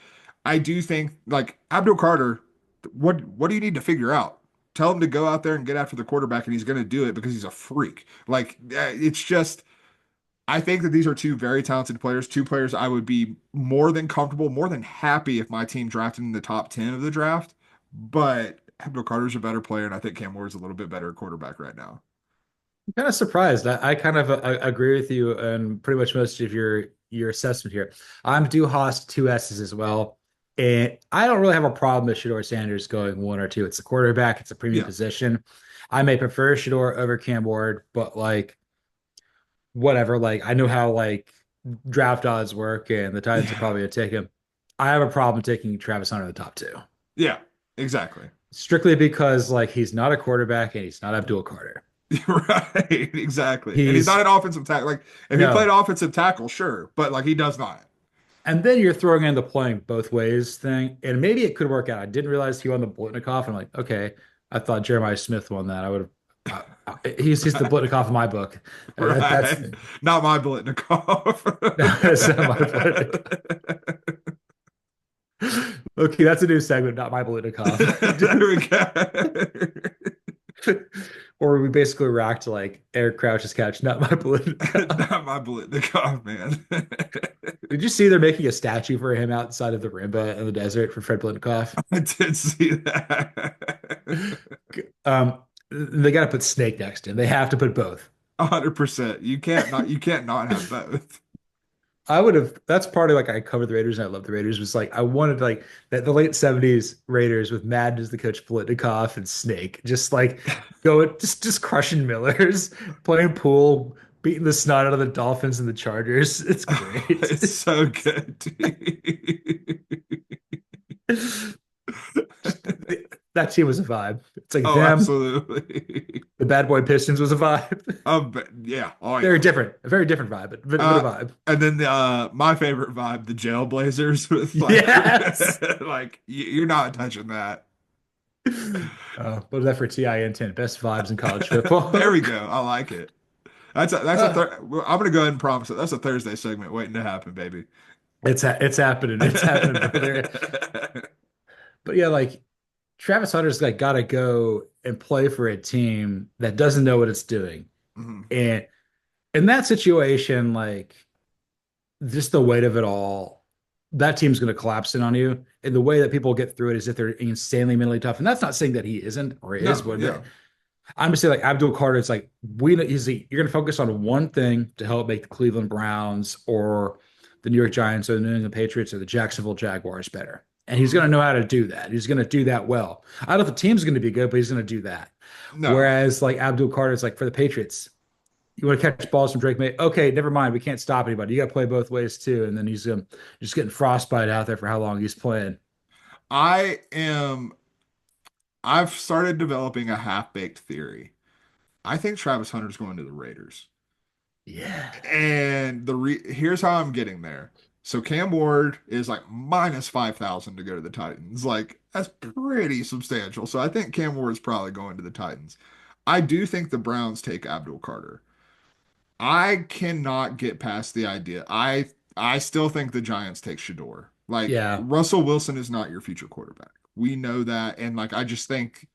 Speaker 2: I do think like Abdul Carter, what do you need to figure out? Tell him to go out there and get after the quarterback, and he's going to do it because he's a freak. Like, it's just I think that these are two very talented players, two players I would be more than comfortable, more than happy if my team drafted in the top 10 of the draft. But Abdul Carter's a better player, and I think Cam Ward's a little bit better quarterback right now.
Speaker 1: I'm kind of surprised. I kind of agree with you and pretty much most of your assessment here. I'm do Haas two S's as well. And I don't really have a problem with Shedeur Sanders going 1 or 2. It's a quarterback, it's a premium
Speaker 2: Yeah.
Speaker 1: position. I may prefer Shedeur over Cam Ward, but like whatever. Like I know how like draft odds work, and the Titans are
Speaker 2: Yeah.
Speaker 1: probably gonna take him. I have a problem taking Travis Hunter in the top 2.
Speaker 2: Yeah. Exactly.
Speaker 1: Strictly because like he's not a quarterback and he's not Abdul Carter.
Speaker 2: Right. Exactly. And he's not
Speaker 1: He's
Speaker 2: an offensive tackle. Like if he played
Speaker 1: no.
Speaker 2: offensive tackle, sure, but like he does not.
Speaker 1: And then you're throwing in the playing both ways thing, and maybe it could work out. I didn't realize he won the Blitnikoff. I'm like, okay, I thought Jeremiah Smith won that. I would have. He's the Blitnikoff in my book. That's
Speaker 2: Right. Not my Blitnikoff.
Speaker 1: that's not my Blitnikoff. Okay, that's a new segment, not my
Speaker 2: There
Speaker 1: Blitnikoff.
Speaker 2: we go.
Speaker 1: Or we basically react to like Eric Crouch's catch, not my Blitnikoff.
Speaker 2: Not my Blitnikoff, man.
Speaker 1: Did you see they're making a statue for him outside of the Rimba in the desert for Fred Blitnikoff?
Speaker 2: I did see that.
Speaker 1: They got to put Snake next to him. They have to put both.
Speaker 2: 100%. You can't not have both.
Speaker 1: I would have. That's part of like I covered the Raiders and I love the Raiders. Was like I wanted like that the late '70s Raiders with Madden as the coach, Blitnikoff and Snake, just like go just crushing Millers, playing pool, beating the snot out of the Dolphins and the Chargers. It's great.
Speaker 2: It's so good.
Speaker 1: That team was a vibe. It's like
Speaker 2: Oh,
Speaker 1: them,
Speaker 2: absolutely.
Speaker 1: the Bad Boy Pistons was a vibe.
Speaker 2: But yeah. Oh,
Speaker 1: Very
Speaker 2: yeah.
Speaker 1: different, a very different vibe, but a
Speaker 2: Uh,
Speaker 1: vibe.
Speaker 2: and then my favorite vibe, the Jailblazers, with like,
Speaker 1: Yes.
Speaker 2: like you're not touching that.
Speaker 1: What was that for TIN 10? Best vibes in college
Speaker 2: There
Speaker 1: football.
Speaker 2: we go. I like it.
Speaker 1: Uh,
Speaker 2: I'm gonna go ahead and promise it. That's a Thursday segment waiting to happen, baby.
Speaker 1: it's happening. It's happening, brother. But yeah, like Travis Hunter's like got to go and play for a team that doesn't know what it's doing.
Speaker 2: Mhm.
Speaker 1: And in that situation, like just the weight of it all, that team's going to collapse in on you. And the way that people get through it is if they're insanely mentally tough. And that's not saying that he isn't or is,
Speaker 2: No,
Speaker 1: but
Speaker 2: yeah.
Speaker 1: I'm just saying like Abdul Carter, it's like you're going to focus on one thing to help make the Cleveland Browns or the New York Giants or the New England Patriots or the Jacksonville Jaguars better. And he's
Speaker 2: Mhm.
Speaker 1: going to know how to do that. He's going to do that well. I don't know if the team's going to be good, but he's going to do that.
Speaker 2: No.
Speaker 1: Whereas like Abdul Carter is like for the Patriots, you want to catch balls from Drake May? Okay, never mind. We can't stop anybody. You got to play both ways too. And then he's just getting frostbite out there for how long he's playing.
Speaker 2: I am I've started developing a half-baked theory. I think Travis Hunter's going to the Raiders.
Speaker 1: Yeah.
Speaker 2: And here's how I'm getting there. So Cam Ward is like minus 5,000 to go to the Titans. Like that's pretty substantial. So I think Cam Ward's probably going to the Titans. I do think the Browns take Abdul Carter. I cannot get past the idea. I still think the Giants take Shedeur. Like
Speaker 1: Yeah.
Speaker 2: Russell Wilson is not your future quarterback. We know that, and like I just think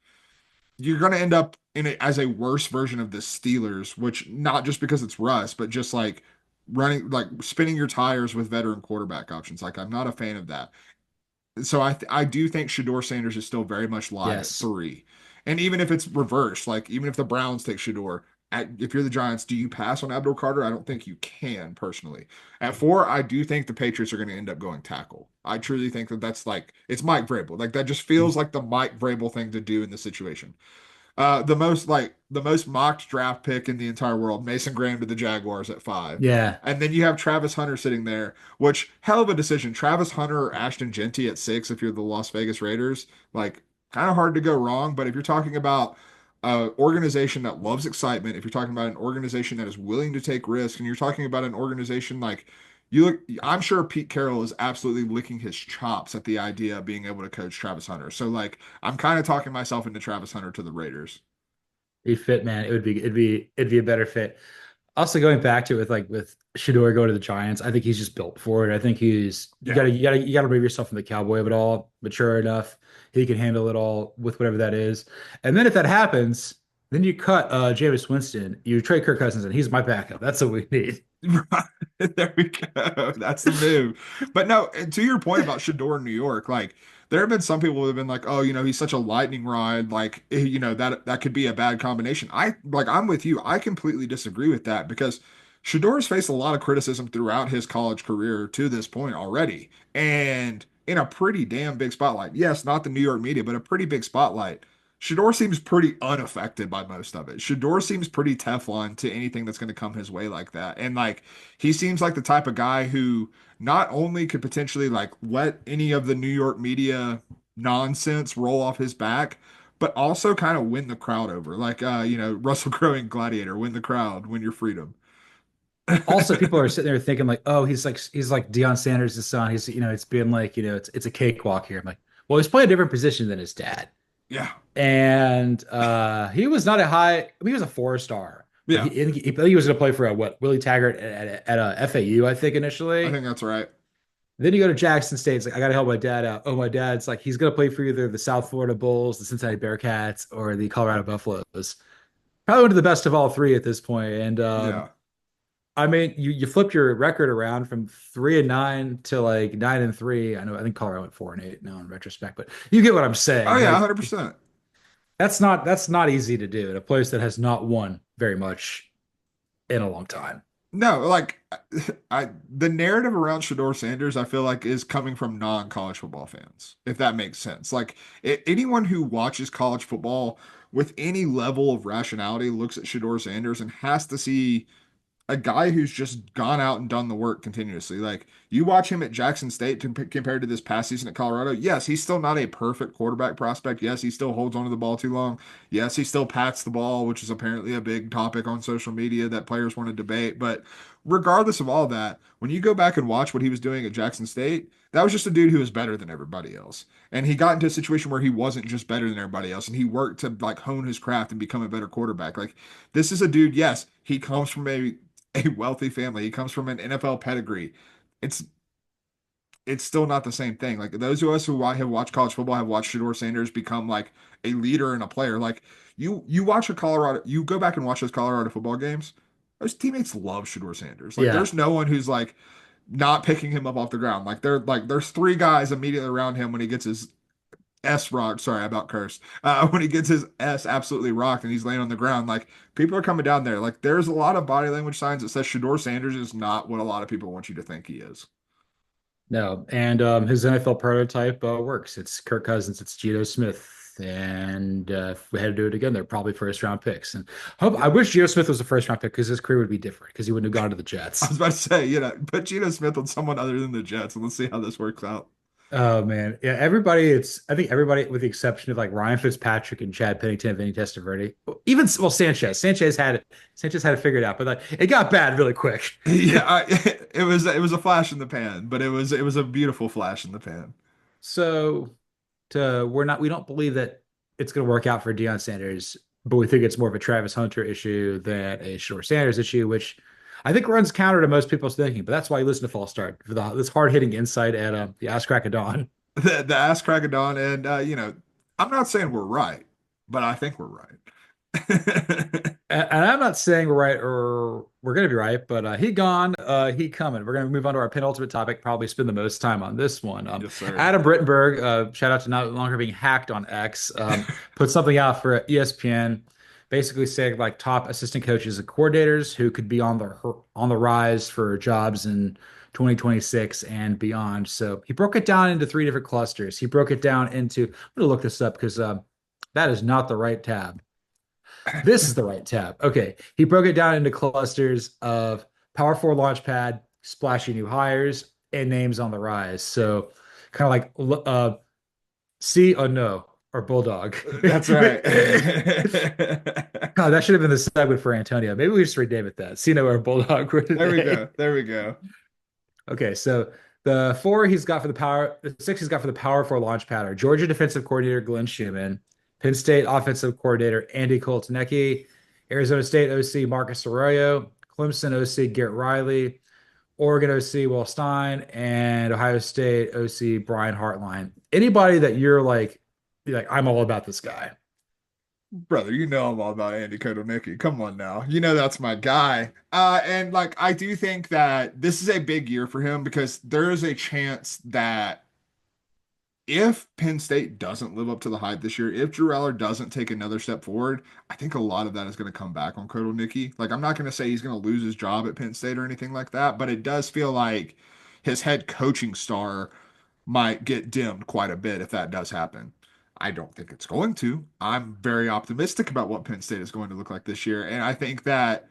Speaker 2: you're going to end up in it as a worse version of the Steelers, which not just because it's Russ, but just like running, like spinning your tires with veteran quarterback options. Like I'm not a fan of that. So I do think Shedeur Sanders is still very much live at
Speaker 1: Yes.
Speaker 2: 3. And even if it's reversed, like even if the Browns take Shedeur, if you're the Giants, do you pass on Abdul Carter? I don't think you can personally. At 4, I do think the Patriots are going to end up going tackle. I truly think that that's like it's Mike Vrabel. Like that just feels like the Mike Vrabel thing to do in this situation. The most mocked draft pick in the entire world, Mason Graham to the Jaguars at 5.
Speaker 1: Yeah.
Speaker 2: And then you have Travis Hunter sitting there, which hell of a decision. Travis Hunter or Ashton Genty at 6 if you're the Las Vegas Raiders. Like kind of hard to go wrong, but if you're talking about an organization that loves excitement, if you're talking about an organization that is willing to take risks, and you're talking about an organization like you look, I'm sure Pete Carroll is absolutely licking his chops at the idea of being able to coach Travis Hunter. So like I'm kind of talking myself into Travis Hunter to the Raiders.
Speaker 1: He fit, man. It'd be a better fit. Also going back to it with Shedeur going to the Giants, I think he's just built for it. I think he's
Speaker 2: Yeah.
Speaker 1: you gotta remove yourself from the cowboy of it all, mature enough. He can handle it all with whatever that is. And then if that happens, then you cut Jameis Winston, you trade Kirk Cousins, and he's my backup. That's what we need.
Speaker 2: Right. There we go. That's the move. But no, and to your point about Shedeur in New York, like there have been some people who have been like, oh, he's such a lightning rod, like that could be a bad combination. I'm with you. I completely disagree with that because Shedeur has faced a lot of criticism throughout his college career to this point already. And in a pretty damn big spotlight. Yes, not the New York media, but a pretty big spotlight. Shedeur seems pretty unaffected by most of it. Shedeur seems pretty Teflon to anything that's going to come his way like that. And like he seems like the type of guy who not only could potentially like let any of the New York media nonsense roll off his back, but also kind of win the crowd over. Like Russell Crowe in Gladiator, win the crowd, win your freedom.
Speaker 1: Also, people are sitting there thinking like, oh, he's like Deion Sanders' son. He's it's been like it's a cakewalk here. I'm like, well, he's playing a different position than his dad.
Speaker 2: Yeah.
Speaker 1: And he was not a high. I mean, he was a 4-star, but
Speaker 2: Yeah.
Speaker 1: he was going to play for Willie Taggart at FAU, I think
Speaker 2: I
Speaker 1: initially.
Speaker 2: think that's right.
Speaker 1: Then you go to Jackson State. It's like I got to help my dad out. Oh, my dad's like he's going to play for either the South Florida Bulls, the Cincinnati Bearcats, or the Colorado Buffaloes. Probably one of the best of all three at this point. And
Speaker 2: Yeah.
Speaker 1: I mean, you flip your record around from 3-9 to like 9-3. I think Colorado went 4-8 now in retrospect, but you get what I'm
Speaker 2: Oh
Speaker 1: saying.
Speaker 2: yeah,
Speaker 1: Like
Speaker 2: 100%.
Speaker 1: that's not easy to do in a place that has not won very much in a long time.
Speaker 2: No, like the narrative around Shedeur Sanders, I feel like is coming from non-college football fans, if that makes sense. Like anyone who watches college football with any level of rationality looks at Shedeur Sanders and has to see a guy who's just gone out and done the work continuously. Like You watch him at Jackson State compared to this past season at Colorado. Yes, he's still not a perfect quarterback prospect. Yes, he still holds onto the ball too long. Yes, he still pats the ball, which is apparently a big topic on social media that players want to debate. But regardless of all that, when you go back and watch what he was doing at Jackson State, that was just a dude who was better than everybody else. And he got into a situation where he wasn't just better than everybody else, and he worked to like hone his craft and become a better quarterback. Like this is a dude, yes, he comes from a wealthy family. He comes from an NFL pedigree. It's it's still not the same thing. Like those of us who have watched college football have watched Shedeur Sanders become like a leader and a player. Like you watch a Colorado, you go back and watch those Colorado football games. Those teammates love Shedeur Sanders. Like
Speaker 1: Yeah.
Speaker 2: there's no one who's like not picking him up off the ground. Like there's three guys immediately around him when he gets his S rocked. Sorry, I about cursed. When he gets his S absolutely rocked and he's laying on the ground, like people are coming down there. Like there's a lot of body language signs that says Shedeur Sanders is not what a lot of people want you to think he is.
Speaker 1: No, and his NFL prototype works. It's Kirk Cousins, it's Geno Smith, and if we had to do it again, they're probably first round picks. And I
Speaker 2: Yeah.
Speaker 1: wish Geno Smith was a first round pick because his career would be different because he wouldn't have gone to the
Speaker 2: I
Speaker 1: Jets.
Speaker 2: was about to say, put Geno Smith on someone other than the Jets and let's see how this works out.
Speaker 1: Oh man, yeah. Everybody, I think everybody, with the exception of like Ryan Fitzpatrick and Chad Pennington, Vinny Testaverde, even well Sanchez had it figured out, but like it got bad really quick.
Speaker 2: Yeah, it was a flash in the pan, but it was a beautiful flash in the pan.
Speaker 1: So we don't believe that it's going to work out for Deion Sanders, but we think it's more of a Travis Hunter issue than a Shore Sanders issue, which I think runs counter to most people's thinking. But that's why you listen to False Start for this hard hitting insight at the Ass Crack of Dawn.
Speaker 2: The ass crack of dawn, and I'm not saying we're right, but I think we're right.
Speaker 1: And I'm not saying we're right or we're going to be right, but he gone, he coming. We're going to move on to our penultimate topic, probably spend the most time on this one.
Speaker 2: Yes, sir.
Speaker 1: Adam Brittenberg, shout out to not longer being hacked on X, put something out for ESPN, basically saying like top assistant coaches and coordinators who could be on the rise for jobs in 2026 and beyond. So he broke it down into three different clusters. He broke it down into, I'm going to look this up because that is not the right tab. This is the right tab. Okay. He broke it down into clusters of Power Four Launchpad, splashy new hires, and names on the rise. So kind of like see or no or Bulldog.
Speaker 2: That's right.
Speaker 1: God, that should have been the segment for Antonio. Maybe we just rename it that. See no or Bulldog for
Speaker 2: There we
Speaker 1: today.
Speaker 2: go. There we go.
Speaker 1: Okay, so the four he's got for the power, the six he's got for the Power Four Launchpad are Georgia defensive coordinator Glenn Schumann, Penn State offensive coordinator Andy Coltonecki, Arizona State OC Marcus Arroyo, Clemson OC Garrett Riley, Oregon OC Will Stein, and Ohio State OC Brian Hartline. Anybody that you're like, I'm all about this guy.
Speaker 2: Brother, you know I'm all about Andy Kotelnicki. Come on now. You know that's my guy. And like I do think that this is a big year for him because there is a chance that if Penn State doesn't live up to the hype this year, if Drew Aller doesn't take another step forward, I think a lot of that is going to come back on Kotelnicki. Like I'm not going to say he's going to lose his job at Penn State or anything like that, but it does feel like his head coaching star might get dimmed quite a bit if that does happen. I don't think it's going to. I'm very optimistic about what Penn State is going to look like this year. And I think that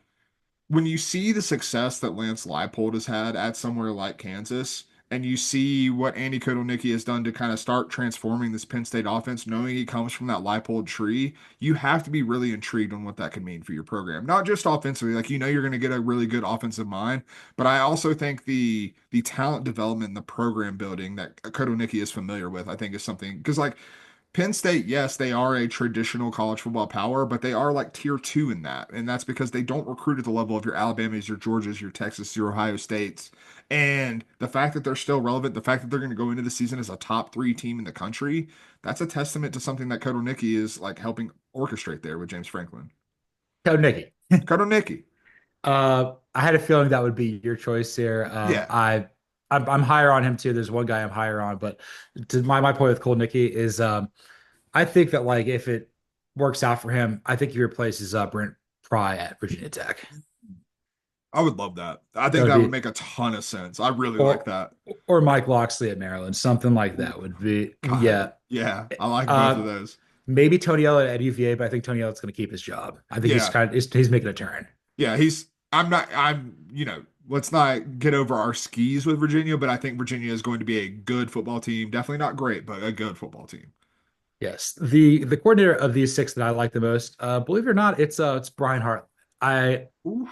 Speaker 2: when you see the success that Lance Leipold has had at somewhere like Kansas, and you see what Andy Kotelnicki has done to kind of start transforming this Penn State offense, knowing he comes from that Leipold tree, you have to be really intrigued on what that could mean for your program. Not just offensively, like you're going to get a really good offensive mind, but I also think the talent development and the program building that Kotelnicki is familiar with, I think is something because like Penn State, yes, they are a traditional college football power, but they are like tier two in that. And that's because they don't recruit at the level of your Alabamas, your Georgias, your Texas, your Ohio States. And the fact that they're still relevant, the fact that they're going to go into the season as a top three team in the country, that's a testament to something that Kotelnicki is like helping orchestrate there with James Franklin.
Speaker 1: So Nikki,
Speaker 2: Kotelnicki.
Speaker 1: I had a feeling that would be your choice here.
Speaker 2: Yeah.
Speaker 1: I'm higher on him too. There's one guy I'm higher on, but to my point with Cole Nicky is I think that like if it works out for him, I think he replaces Brent Pry at Virginia Tech.
Speaker 2: I would love that. I
Speaker 1: That
Speaker 2: think
Speaker 1: would
Speaker 2: that would
Speaker 1: be
Speaker 2: make a ton of sense. I really like
Speaker 1: or
Speaker 2: that.
Speaker 1: or Mike Loxley at Maryland, something like that would be
Speaker 2: God.
Speaker 1: yeah.
Speaker 2: Yeah. I like both of
Speaker 1: Uh,
Speaker 2: those.
Speaker 1: Maybe Tony Elliott at UVA, but I think Tony Elliott's going to keep his job. I think
Speaker 2: Yeah.
Speaker 1: he's making a turn.
Speaker 2: Yeah, he's I'm not I'm you know let's not get over our skis with Virginia, but I think Virginia is going to be a good football team. Definitely not great, but a good football team.
Speaker 1: Yes. The coordinator of these six that I like the most, believe it or not, it's Brian Hart. I
Speaker 2: Ooh,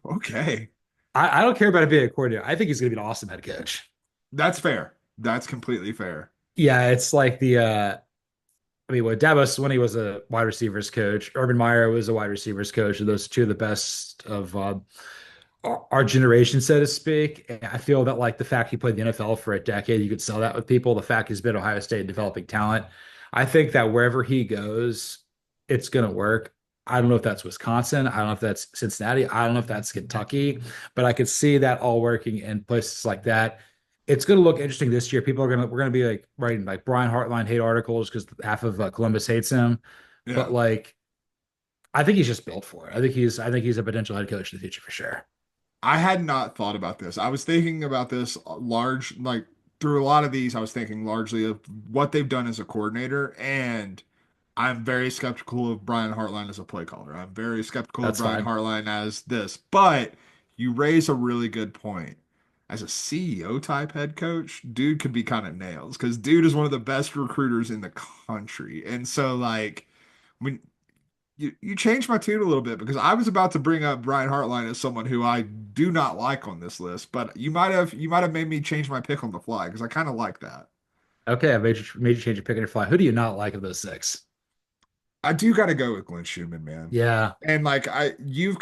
Speaker 2: okay.
Speaker 1: I don't care about him being a coordinator. I think he's gonna be an awesome head coach.
Speaker 2: That's fair. That's completely fair.
Speaker 1: Yeah, it's like the I mean, what Davos when he was a wide receivers coach, Urban Meyer was a wide receivers coach, and those two of the best of our generation, so to speak. And I feel that like the fact he played in the NFL for a decade, you could sell that with people. The fact he's been at Ohio State developing talent, I think that wherever he goes, it's gonna work. I don't know if that's Wisconsin. I don't know if that's Cincinnati. I don't know if that's Kentucky, but I could see that all working in places like that. It's going to look interesting this year. We're going to be like writing like Brian Hartline hate articles because half of Columbus hates him. But
Speaker 2: Yeah.
Speaker 1: like, I think he's just built for it. I think he's a potential head coach in the future for sure.
Speaker 2: I had not thought about this. I was thinking about this large, like through a lot of these, I was thinking largely of what they've done as a coordinator, and I'm very skeptical of Brian Hartline as a play caller. I'm very skeptical of
Speaker 1: That's
Speaker 2: Brian
Speaker 1: fine.
Speaker 2: Hartline as this, but you raise a really good point. As a CEO type head coach, dude could be kind of nails because dude is one of the best recruiters in the country. And so, like, when you changed my tune a little bit because I was about to bring up Brian Hartline as someone who I do not like on this list, but you might have made me change my pick on the fly because I kind of like that.
Speaker 1: Okay, I made you change your pick on your fly. Who do you not like of those six?
Speaker 2: I do got to go with Glenn Schumann, man.
Speaker 1: Yeah.
Speaker 2: And like you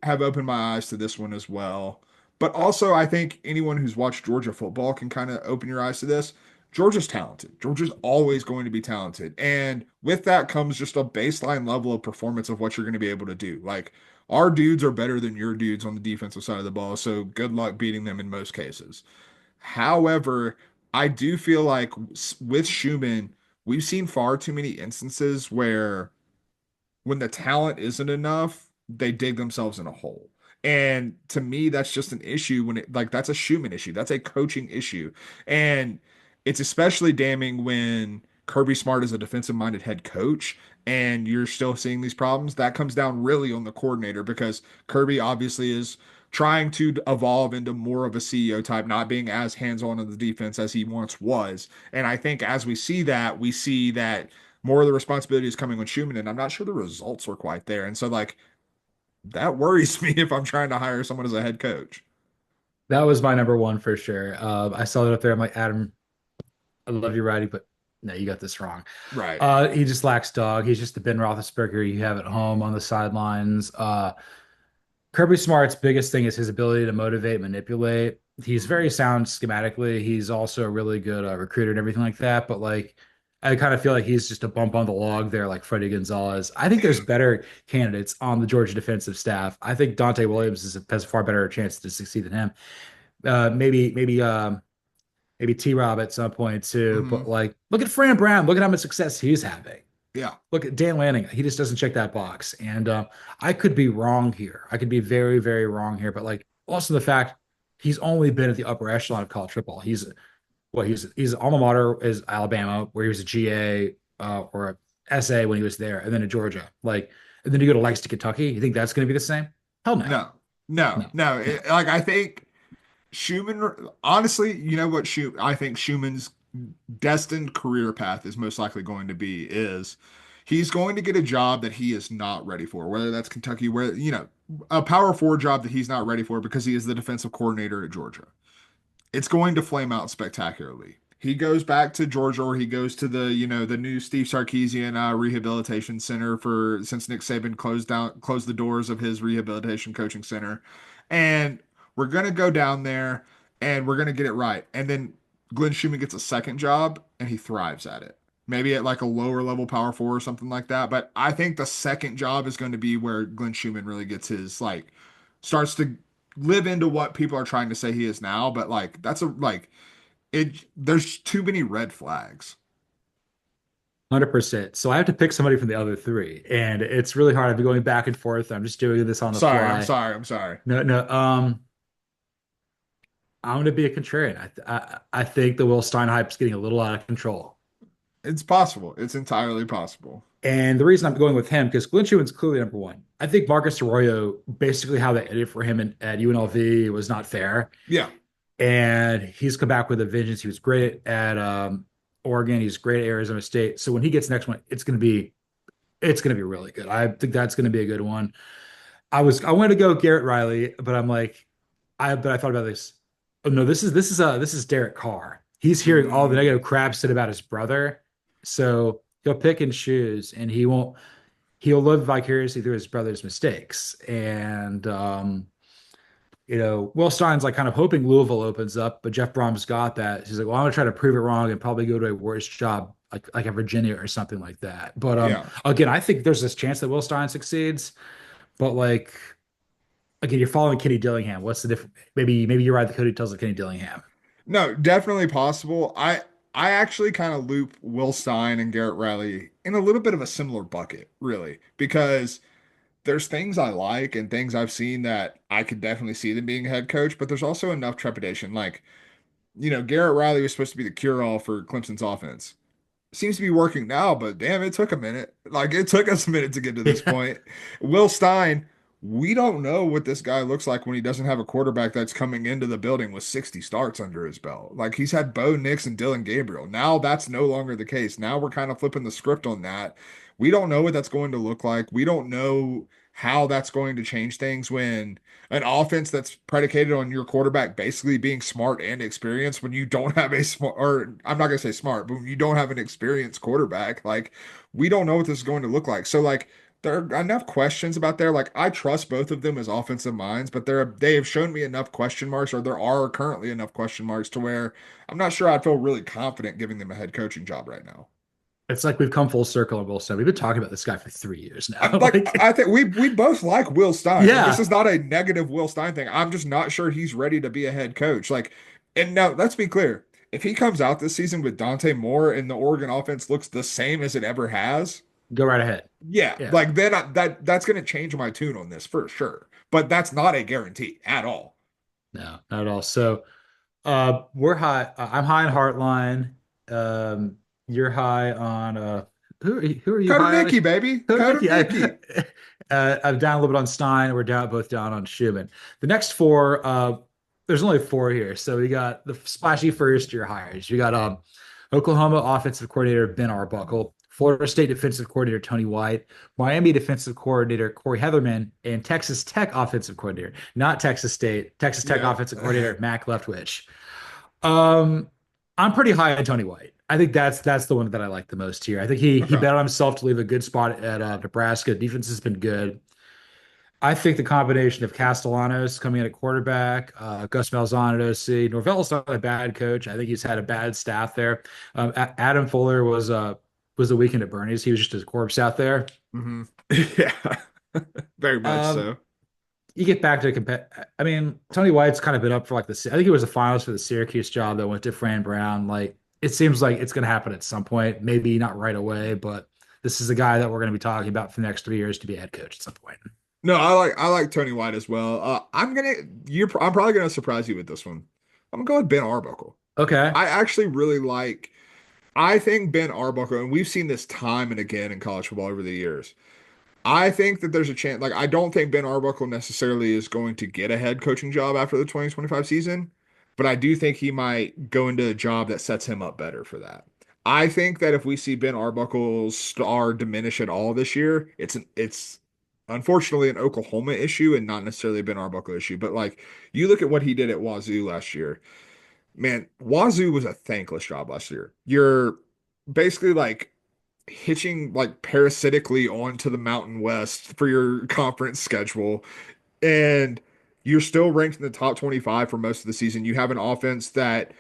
Speaker 2: have opened my eyes to this one as well. But also I think anyone who's watched Georgia football can kind of open your eyes to this. Georgia's talented. Georgia's always going to be talented. And with that comes just a baseline level of performance of what you're going to be able to do. Like our dudes are better than your dudes on the defensive side of the ball, so good luck beating them in most cases. However, I do feel like with Schumann, we've seen far too many instances where when the talent isn't enough, they dig themselves in a hole. And to me, that's just an issue when it like that's a Schumann issue. That's a coaching issue. And it's especially damning when Kirby Smart is a defensive minded head coach and you're still seeing these problems. That comes down really on the coordinator because Kirby obviously is trying to evolve into more of a CEO type, not being as hands on in the defense as he once was. And I think as we see that more of the responsibility is coming on Schumann, and I'm not sure the results were quite there. And so, like, that worries me if I'm trying to hire someone as a head coach.
Speaker 1: That was my number one for sure. I saw it up there. I'm like, Adam, I love your writing, but no, you got this wrong.
Speaker 2: Right.
Speaker 1: He just lacks dog. He's just the Ben Roethlisberger you have at home on the sidelines. Kirby Smart's biggest thing is his ability to motivate, manipulate. He's very sound schematically. He's also a really good recruiter and everything like that. But like, I kind of feel like he's just a bump on the log there, like Freddie Gonzalez. I think there's better candidates on the Georgia defensive staff. I think Dante Williams has a far better chance to succeed than him. Maybe T Rob at some point too.
Speaker 2: Hmm.
Speaker 1: But like, look at Fran Brown. Look at how much success he's having.
Speaker 2: Yeah.
Speaker 1: Look at Dan Lanning. He just doesn't check that box. And I could be wrong here. I could be very, very wrong here. But like also the fact he's only been at the upper echelon of college football. He's alma mater is Alabama, where he was a GA or a SA when he was there, and then at Georgia. Like, and then you go to Lex to Kentucky. You think that's going to be the same? Hell no,
Speaker 2: No. No.
Speaker 1: no.
Speaker 2: No. Like I think Schumann. Honestly, you know what? I think Schumann's destined career path is most likely going to be is he's going to get a job that he is not ready for, whether that's Kentucky, where a Power Four job that he's not ready for because he is the defensive coordinator at Georgia. It's going to flame out spectacularly. He goes back to Georgia or he goes to the new Steve Sarkisian rehabilitation center for since Nick Saban closed the doors of his rehabilitation coaching center. And we're going to go down there and we're going to get it right. And then Glenn Schumann gets a second job and he thrives at it. Maybe at like a lower level power four or something like that. But I think the second job is going to be where Glenn Schumann really gets his like starts to live into what people are trying to say he is now, but like that's a like it there's too many red flags.
Speaker 1: 100%. So I have to pick somebody from the other three, and it's really hard. I've been going back and forth. I'm just doing this on the
Speaker 2: Sorry, I'm
Speaker 1: fly.
Speaker 2: sorry, I'm sorry.
Speaker 1: No, no. I'm going to be a contrarian. I think the Will Stein hype is getting a little out of control.
Speaker 2: It's possible. It's entirely possible.
Speaker 1: And the reason I'm going with him, because Glenn Schumann's clearly number one. I think Marcus Arroyo, basically how they ended for him at UNLV was not fair.
Speaker 2: Yeah.
Speaker 1: And he's come back with a vengeance. He was great at Oregon. He's great at Arizona State. So when he gets next one, it's gonna be really good. I think that's gonna be a good one. I wanted to go Garrett Riley, but I'm like, I thought about this. Oh no, this is Derek Carr. He's hearing all the
Speaker 2: Mm,
Speaker 1: negative crap said about his brother, so he'll pick and choose, and he'll live vicariously through his brother's mistakes. And Will Stein's like kind of hoping Louisville opens up, but Jeff Brom's got that. He's like, well, I'm gonna try to prove it wrong and probably go to a worse job like a Virginia or something like that. But
Speaker 2: yeah.
Speaker 1: again, I think there's this chance that Will Stein succeeds, but like again, you're following Kenny Dillingham. What's the difference? Maybe you're right. The Cody tells of Kenny Dillingham.
Speaker 2: No, definitely possible. I actually kind of loop Will Stein and Garrett Riley in a little bit of a similar bucket, really, because there's things I like and things I've seen that I could definitely see them being a head coach, but there's also enough trepidation. Like, Garrett Riley was supposed to be the cure-all for Clemson's offense. Seems to be working now, but damn, it took a minute. Like it took us a minute to get to this
Speaker 1: Yeah,
Speaker 2: point. Will Stein, we don't know what this guy looks like when he doesn't have a quarterback that's coming into the building with 60 starts under his belt. Like he's had Bo Nix and Dylan Gabriel. Now that's no longer the case. Now we're kind of flipping the script on that. We don't know what that's going to look like. We don't know how that's going to change things when an offense that's predicated on your quarterback basically being smart and experienced when you don't have a smart, or I'm not going to say smart, but when you don't have an experienced quarterback, like we don't know what this is going to look like. So like there are enough questions about there. Like I trust both of them as offensive minds, but they have shown me enough question marks, or there are currently enough question marks to where I'm not sure I'd feel really confident giving them a head coaching job right now.
Speaker 1: it's like we've come full circle on Will Stein. We've been talking about this guy for 3 years now.
Speaker 2: Like
Speaker 1: Like,
Speaker 2: I think we both like Will Stein, and this
Speaker 1: yeah,
Speaker 2: is not a negative Will Stein thing. I'm just not sure he's ready to be a head coach. Like, and now let's be clear. If he comes out this season with Dante Moore and the Oregon offense looks the same as it ever has,
Speaker 1: go right ahead.
Speaker 2: yeah,
Speaker 1: Yeah,
Speaker 2: like then that's going to change my tune on this for sure. But that's not a guarantee at all.
Speaker 1: no, not at all. So, we're high. I'm high on Heartline. You're high on who are you
Speaker 2: Coda
Speaker 1: high on?
Speaker 2: Mickey, baby,
Speaker 1: Cody
Speaker 2: Coda
Speaker 1: Mickey.
Speaker 2: Mickey.
Speaker 1: I'm down a little bit on Stein. We're both down on Schumann. The next four, there's only four here. So we got the splashy first year hires. We got Oklahoma offensive coordinator Ben Arbuckle, Florida State defensive coordinator Tony White, Miami defensive coordinator Corey Heatherman, and Texas Tech offensive coordinator, not Texas State, Texas Tech
Speaker 2: Yeah.
Speaker 1: offensive coordinator Mac Leftwich. Um, I'm pretty high on Tony White. I think that's the one that I like the most here. I think he
Speaker 2: Okay.
Speaker 1: bet on himself to leave a good spot at Nebraska. Defense has been good. I think the combination of Castellanos coming in at quarterback, Gus Malzahn at OC, Norvell's not a bad coach. I think he's had a bad staff there. Adam Fuller was the weekend at Bernie's. He was just a corpse out there.
Speaker 2: Hmm. Yeah. Very much
Speaker 1: Um,
Speaker 2: so.
Speaker 1: you get back to I mean, Tony White's kind of been up for like I think he was the finalist for the Syracuse job that went to Fran Brown. Like it seems like it's going to happen at some point, maybe not right away, but this is the guy that we're going to be talking about for the next 3 years to be a head coach at some point.
Speaker 2: No, I like Tony White as well. I'm probably gonna surprise you with this one. I'm gonna go with Ben Arbuckle.
Speaker 1: Okay,
Speaker 2: I actually really like. I think Ben Arbuckle, and we've seen this time and again in college football over the years. I think that there's a chance. Like I don't think Ben Arbuckle necessarily is going to get a head coaching job after the 2025 season, but I do think he might go into a job that sets him up better for that. I think that if we see Ben Arbuckle's star diminish at all this year, it's unfortunately an Oklahoma issue and not necessarily a Ben Arbuckle issue. But like you look at what he did at Wazoo last year, man, Wazoo was a thankless job last year. You're basically like hitching like parasitically onto the Mountain West for your conference schedule, and you're still ranked in the top 25 for most of the season. You have an offense that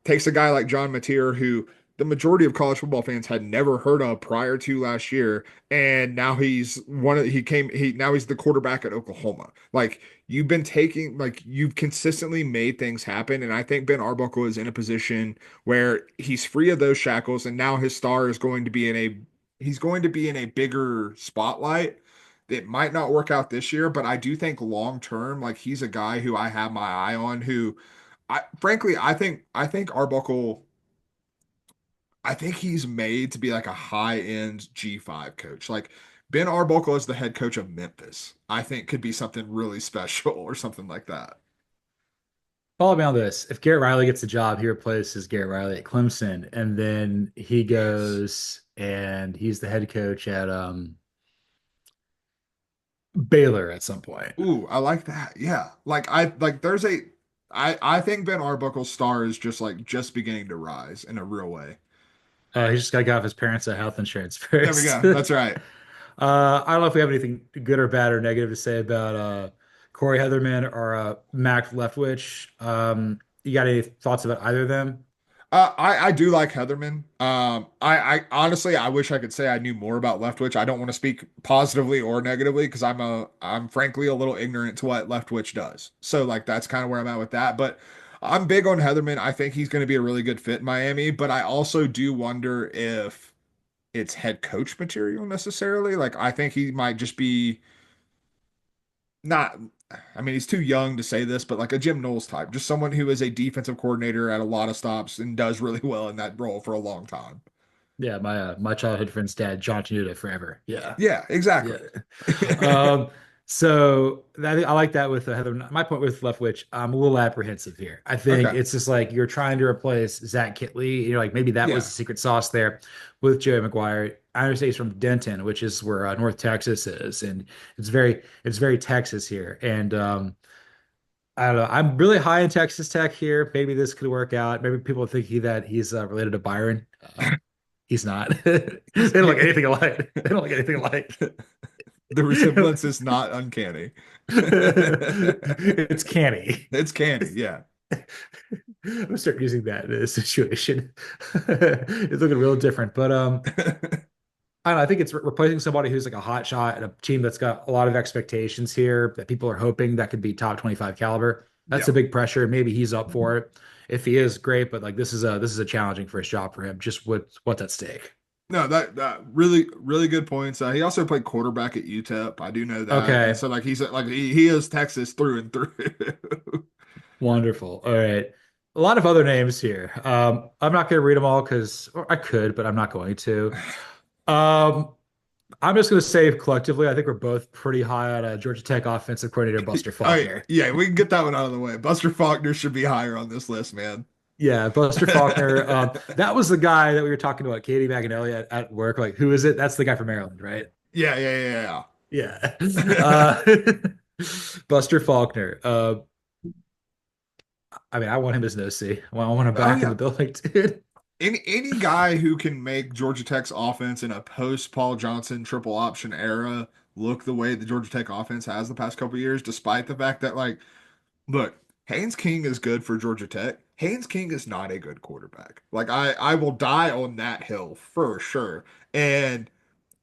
Speaker 2: takes a guy like John Mateer, who the majority of college football fans had never heard of prior to last year, and now now he's the quarterback at Oklahoma. Like you've consistently made things happen, and I think Ben Arbuckle is in a position where he's free of those shackles, and now his star is going to be in a bigger spotlight. It might not work out this year, but I do think long term, like he's a guy who I have my eye on, who I frankly I think Arbuckle I think he's made to be like a high-end G5 coach. Like Ben Arbuckle is the head coach of Memphis. I think could be something really special or something like that.
Speaker 1: Follow me on this. If Garrett Riley gets the job, he replaces Garrett Riley at Clemson, and then he
Speaker 2: Yes.
Speaker 1: goes and he's the head coach at Baylor at some point.
Speaker 2: Ooh, I like that. Yeah. I think Ben Arbuckle's star is just like just beginning to rise in a real way.
Speaker 1: He just got to get off his parents' health insurance
Speaker 2: There we
Speaker 1: first.
Speaker 2: go. That's right.
Speaker 1: I don't know if we have anything good or bad or negative to say about Corey Heatherman or Mac Leftwich. You got any thoughts about either of them?
Speaker 2: I do like Heatherman. I honestly I wish I could say I knew more about Leftwich. I don't want to speak positively or negatively because I'm frankly a little ignorant to what Leftwich does. So like that's kind of where I'm at with that. But I'm big on Heatherman. I think he's going to be a really good fit in Miami. But I also do wonder if it's head coach material necessarily. Like I think he might just be not. I mean, he's too young to say this, but like a Jim Knowles type, just someone who is a defensive coordinator at a lot of stops and does really well in that role for a long time.
Speaker 1: Yeah, my childhood friend's dad, John Tenuta, forever. Yeah.
Speaker 2: Yeah,
Speaker 1: Yeah.
Speaker 2: exactly.
Speaker 1: Um, so I like that with Heather. My point with Leftwich, I'm a little apprehensive here. I think
Speaker 2: Okay.
Speaker 1: it's just like you're trying to replace Zach Kitley. Like maybe that was
Speaker 2: Yeah.
Speaker 1: the secret sauce there with Joey McGuire. I understand he's from Denton, which is where North Texas is, and it's very Texas here. And I don't know. I'm really high in Texas Tech here. Maybe this could work out. Maybe people think that he's related to Byron. He's not. They
Speaker 2: He's
Speaker 1: don't look anything alike. They don't look anything alike.
Speaker 2: the resemblance is not uncanny.
Speaker 1: It's canny.
Speaker 2: It's canny, yeah.
Speaker 1: I'm gonna start using that in this situation. It's looking real different, but I don't know. I think it's replacing somebody who's like a hot shot at a team that's got a lot of expectations here that people are hoping that could be top 25 caliber. That's
Speaker 2: Yeah.
Speaker 1: a big pressure. Maybe he's up for it. If he is, great, but like this is a challenging first job for him. Just what's at stake.
Speaker 2: No, that really really good points. He also played quarterback at UTEP. I do know that, and
Speaker 1: Okay,
Speaker 2: so like he is Texas through and through.
Speaker 1: wonderful. All right. A lot of other names here. I'm not going to read them all because I could, but I'm not going to. Um, I'm just going to say collectively, I think we're both pretty high on Georgia Tech offensive coordinator Buster
Speaker 2: I
Speaker 1: Faulkner.
Speaker 2: yeah, we can get that one out of the way. Buster Faulkner should be higher on this list, man.
Speaker 1: Yeah, Buster Faulkner. That was the guy that we were talking about, Katie McAnally at work. Like, who is it? That's the guy from Maryland, right?
Speaker 2: Yeah, yeah,
Speaker 1: Yeah.
Speaker 2: yeah,
Speaker 1: Uh, Buster Faulkner. I mean, I want him as an OC. I want him
Speaker 2: Oh
Speaker 1: back in
Speaker 2: yeah.
Speaker 1: the building, dude.
Speaker 2: Any guy who can make Georgia Tech's offense in a post Paul Johnson triple option era look the way the Georgia Tech offense has the past couple years, despite the fact that like, look, Haynes King is good for Georgia Tech. Haynes King is not a good quarterback. Like I will die on that hill for sure. And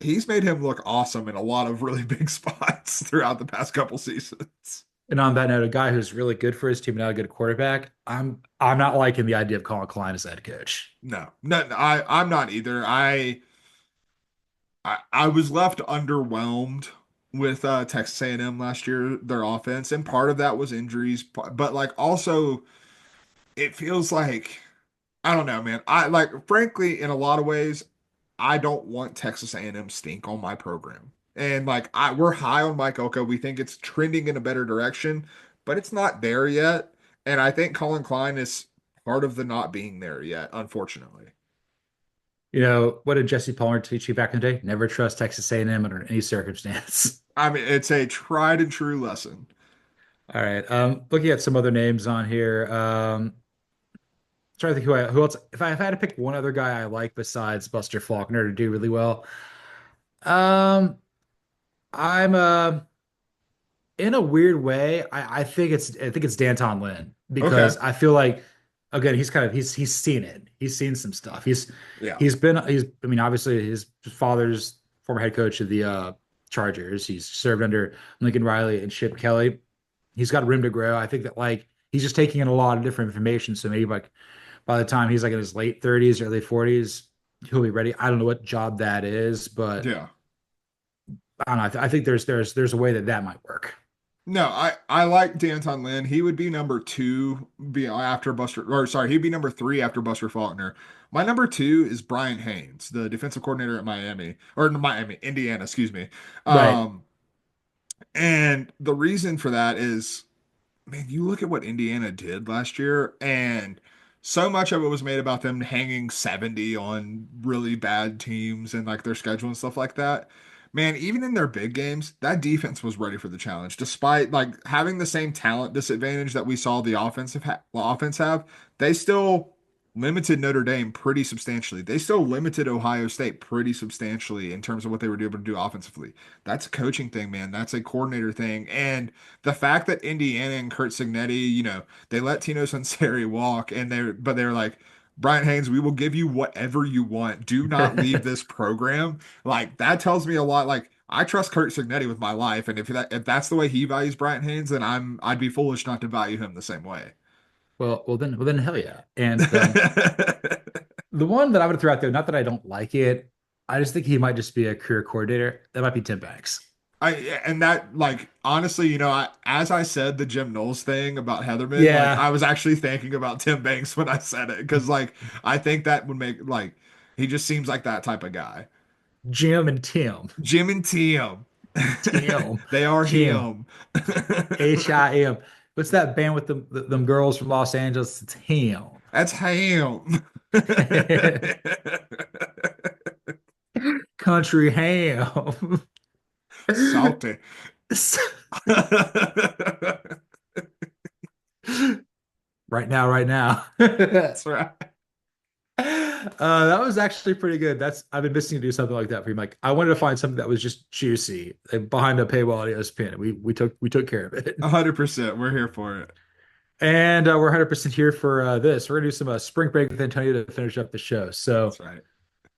Speaker 2: he's made him look awesome in a lot of really big spots throughout the past couple seasons.
Speaker 1: And on that note, a guy who's really good for his team, not a good quarterback. I'm not liking the idea of Colin Klein as head coach.
Speaker 2: No, I'm not either. I was left underwhelmed with Texas A&M last year, their offense, and part of that was injuries, but like also it feels like I don't know, man. I like frankly in a lot of ways I don't want Texas A&M stink on my program. And like we're high on Mike Elko. We think it's trending in a better direction, but it's not there yet. And I think Colin Klein is part of the not being there yet, unfortunately.
Speaker 1: What did Jesse Palmer teach you back in the day? Never trust Texas A&M under any circumstance.
Speaker 2: I mean, it's a tried and true lesson.
Speaker 1: All right. Looking at some other names on here. Trying to think who else. If I had to pick one other guy I like besides Buster Faulkner to do really well, um, I'm in a weird way, I think it's Danton Lynn
Speaker 2: Okay.
Speaker 1: because I feel like again he's seen it. He's seen some stuff.
Speaker 2: Yeah.
Speaker 1: He's I mean obviously his father's former head coach of the Chargers. He's served under Lincoln Riley and Chip Kelly. He's got room to grow. I think that like he's just taking in a lot of different information. So maybe like by the time he's like in his late 30s, early 40s, he'll be ready. I don't know what job that is, but
Speaker 2: Yeah.
Speaker 1: I don't know. I think there's a way that might work.
Speaker 2: No, I like D'Anton Lynn. He would be number two be after Buster, or sorry, he'd be number three after Buster Faulkner. My number two is Brian Haynes, the defensive coordinator at Miami, or Miami, Indiana, excuse me.
Speaker 1: Right.
Speaker 2: Um, and the reason for that is, man, you look at what Indiana did last year, and so much of it was made about them hanging 70 on really bad teams and like their schedule and stuff like that. Man, even in their big games, that defense was ready for the challenge. Despite like having the same talent disadvantage that we saw the offense have, they still limited Notre Dame pretty substantially. They still limited Ohio State pretty substantially in terms of what they were able to do offensively. That's a coaching thing, man. That's a coordinator thing. And the fact that Indiana and Kurt Signetti, they let Tino Sunseri walk, and they're like, Brian Haynes, we will give you whatever you want. Do not leave this program. Like that tells me a lot. Like I trust Kurt Signetti with my life, and if that's the way he values Brian Haynes, then I'd be foolish not to value him the same way.
Speaker 1: Well then, hell yeah. And the one that I would throw out there, not that I don't like it, I just think he might just be a career coordinator. That might be Tim Banks.
Speaker 2: I and that like honestly, as I said the Jim Knowles thing about Heatherman, like
Speaker 1: Yeah,
Speaker 2: I was actually thinking about Tim Banks when I said it because like I think that would make like he just seems like that type of guy.
Speaker 1: Jim and Tim.
Speaker 2: Jim and Tim,
Speaker 1: Tim.
Speaker 2: they are
Speaker 1: Tim.
Speaker 2: him.
Speaker 1: HIM. What's that band with them girls from Los Angeles? It's him.
Speaker 2: That's him.
Speaker 1: Country ham.
Speaker 2: Salty.
Speaker 1: Right now, right now.
Speaker 2: That's right.
Speaker 1: That was actually pretty good. I've been missing to do something like that for you, Mike. I wanted to find something that was just juicy behind a paywall at ESPN. We took care of it,
Speaker 2: 100%. We're here for it.
Speaker 1: and we're 100% here for this. We're gonna do some spring break with Antonio to finish up the show. So
Speaker 2: That's right.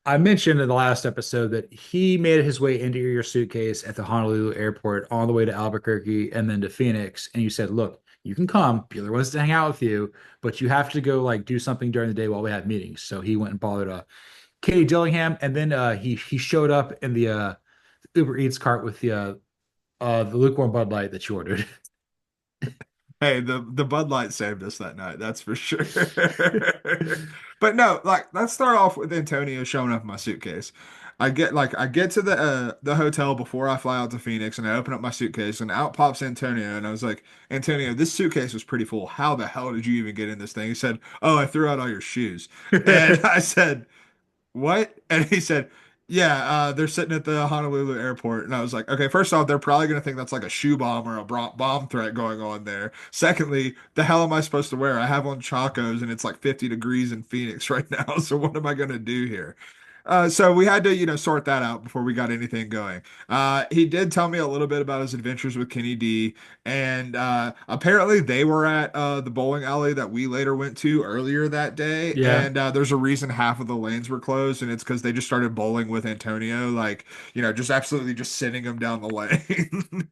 Speaker 1: I mentioned in the last episode that he made his way into your suitcase at the Honolulu airport on the way to Albuquerque and then to Phoenix. And you said, look, you can come. Bueller wants to hang out with you, but you have to go like do something during the day while we have meetings. So he went and bothered Katie Dillingham, and then he showed up in the Uber Eats cart with the lukewarm Bud Light that you ordered.
Speaker 2: Hey, the Bud Light saved us that night, that's for sure. But no, like let's start off with Antonio showing up in my suitcase. I get to the hotel before I fly out to Phoenix and I open up my suitcase and out pops Antonio and I was like, Antonio, this suitcase was pretty full. How the hell did you even get in this thing? He said, Oh, I threw out all your shoes. And I said, what? And he said, yeah, they're sitting at the Honolulu airport. And I was like, okay, first off, they're probably going to think that's like a shoe bomb or a bomb threat going on there. Secondly, the hell am I supposed to wear? I have on Chacos and it's like 50 degrees in Phoenix right now. So what am I going to do here? So we had to, sort that out before we got anything going. He did tell me a little bit about his adventures with Kenny D, and apparently they were at the bowling alley that we later went to earlier that day.
Speaker 1: Yeah.
Speaker 2: And there's a reason half of the lanes were closed, and it's because they just started bowling with Antonio, like, just absolutely just sending him down the lane.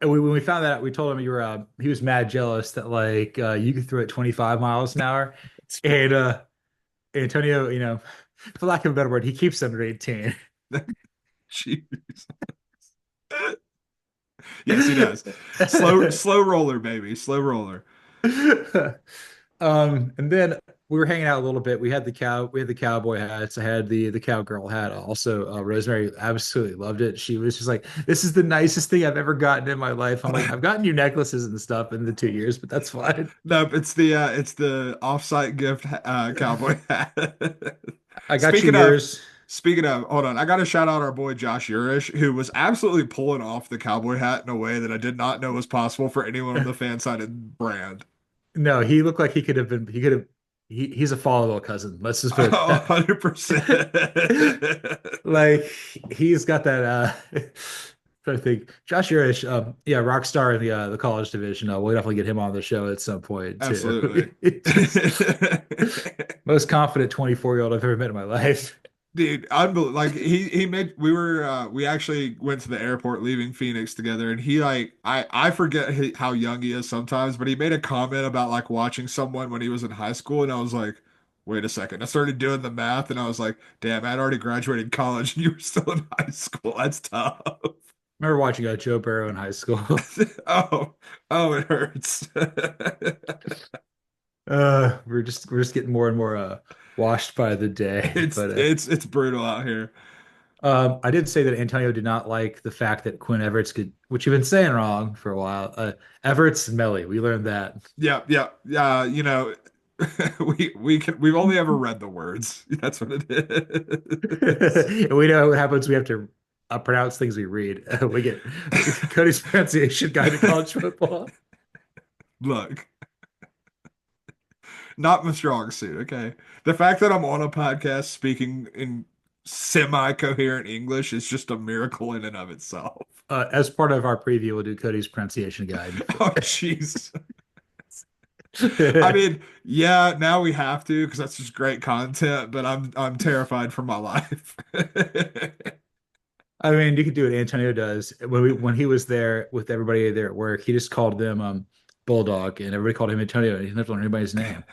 Speaker 1: When we found that out, we told him he was mad jealous that like you could throw it 25 miles an hour. And Antonio, for lack of a better word, he keeps under 18.
Speaker 2: Jeez. Yes, he does. Slow roller, baby. Slow roller.
Speaker 1: And then we were hanging out a little bit. We had the cowboy hats. I had the cowgirl hat. Also, Rosemary absolutely loved it. She was just like, "This is the nicest thing I've ever gotten in my life." I'm like, "I've gotten you necklaces and stuff in the 2 years, but that's fine."
Speaker 2: Nope, it's the offsite gift cowboy hat.
Speaker 1: I got you
Speaker 2: Speaking of
Speaker 1: yours.
Speaker 2: speaking of, hold on, I got to shout out our boy Josh Urish, who was absolutely pulling off the cowboy hat in a way that I did not know was possible for anyone on the fan sided brand.
Speaker 1: No, he looked like he could have been. He could have. He's a follow cousin. Let's just put it
Speaker 2: Oh,
Speaker 1: that.
Speaker 2: 100%.
Speaker 1: Like he's got that. I think Josh Urish, yeah, rock star in the college division. We'll definitely get him on the show at some point too.
Speaker 2: Absolutely.
Speaker 1: Most confident 24-year-old I've ever met in my life.
Speaker 2: Dude, unbelievable. Like he made we actually went to the airport leaving Phoenix together and he like I forget how young he is sometimes, but he made a comment about like watching someone when he was in high school and I was like, wait a second. I started doing the math and I was like, damn, I'd already graduated college and you were still in high school. That's tough.
Speaker 1: remember watching Joe Burrow in high school.
Speaker 2: Oh, oh, it hurts.
Speaker 1: We're just getting more and more washed by the day.
Speaker 2: It's
Speaker 1: But
Speaker 2: it's it's brutal out here.
Speaker 1: I did say that Antonio did not like the fact that Quinn Everett's could, which you've been saying wrong for a while. Everett's smelly. We learned that.
Speaker 2: Yeah, yeah, yeah. We've only ever read the words. That's what it is.
Speaker 1: We know what happens. We have to pronounce things we read. We get Cody's pronunciation guide to college football.
Speaker 2: Look, not my strong suit, okay? The fact that I'm on a podcast speaking in semi-coherent English is just a miracle in and of itself.
Speaker 1: As part of our preview, we'll do Cody's pronunciation guide.
Speaker 2: Oh, jeez. I mean, yeah, now we have to because that's just great content, but I'm terrified for my life.
Speaker 1: I mean, you could do what Antonio does when he was there with everybody there at work. He just called them Bulldog, and everybody called him Antonio. And he never learned anybody's name.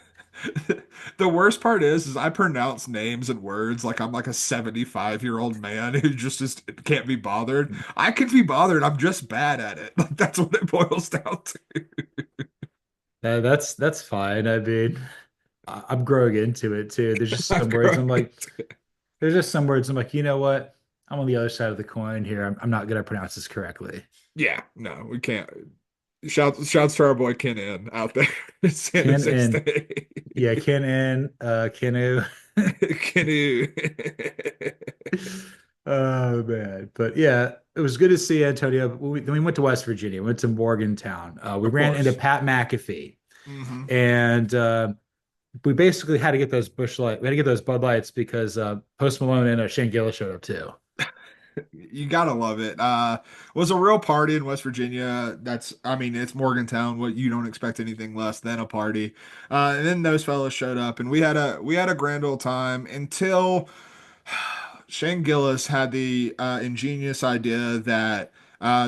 Speaker 2: The worst part is I pronounce names and words like I'm like a 75-year-old man who just can't be bothered. I can be bothered. I'm just bad at it. Like that's what it boils down to.
Speaker 1: That's fine. I mean, I'm growing into it too. There's just
Speaker 2: I'm
Speaker 1: some words I'm
Speaker 2: growing
Speaker 1: like,
Speaker 2: into it.
Speaker 1: there's just some words I'm like, you know what? I'm on the other side of the coin here. I'm not gonna pronounce this correctly.
Speaker 2: Yeah, no, we can't. Shouts to our boy Ken In out there in San
Speaker 1: Ken
Speaker 2: Jose
Speaker 1: and
Speaker 2: State.
Speaker 1: yeah, Ken and Kenu.
Speaker 2: Kenny.
Speaker 1: Oh man, but yeah, it was good to see Antonio. Then we went to West Virginia, went to Morgantown. We
Speaker 2: Of
Speaker 1: ran into
Speaker 2: course.
Speaker 1: Pat McAfee,
Speaker 2: Hmm.
Speaker 1: and we basically had to get those Bush Light. We had to get those Bud Lights because Post Malone and Shane Gillis showed up too.
Speaker 2: You gotta love it. Was a real party in West Virginia. I mean, it's Morgantown. What you don't expect anything less than a party. And then those fellas showed up, and we had a grand old time until Shane Gillis had the ingenious idea that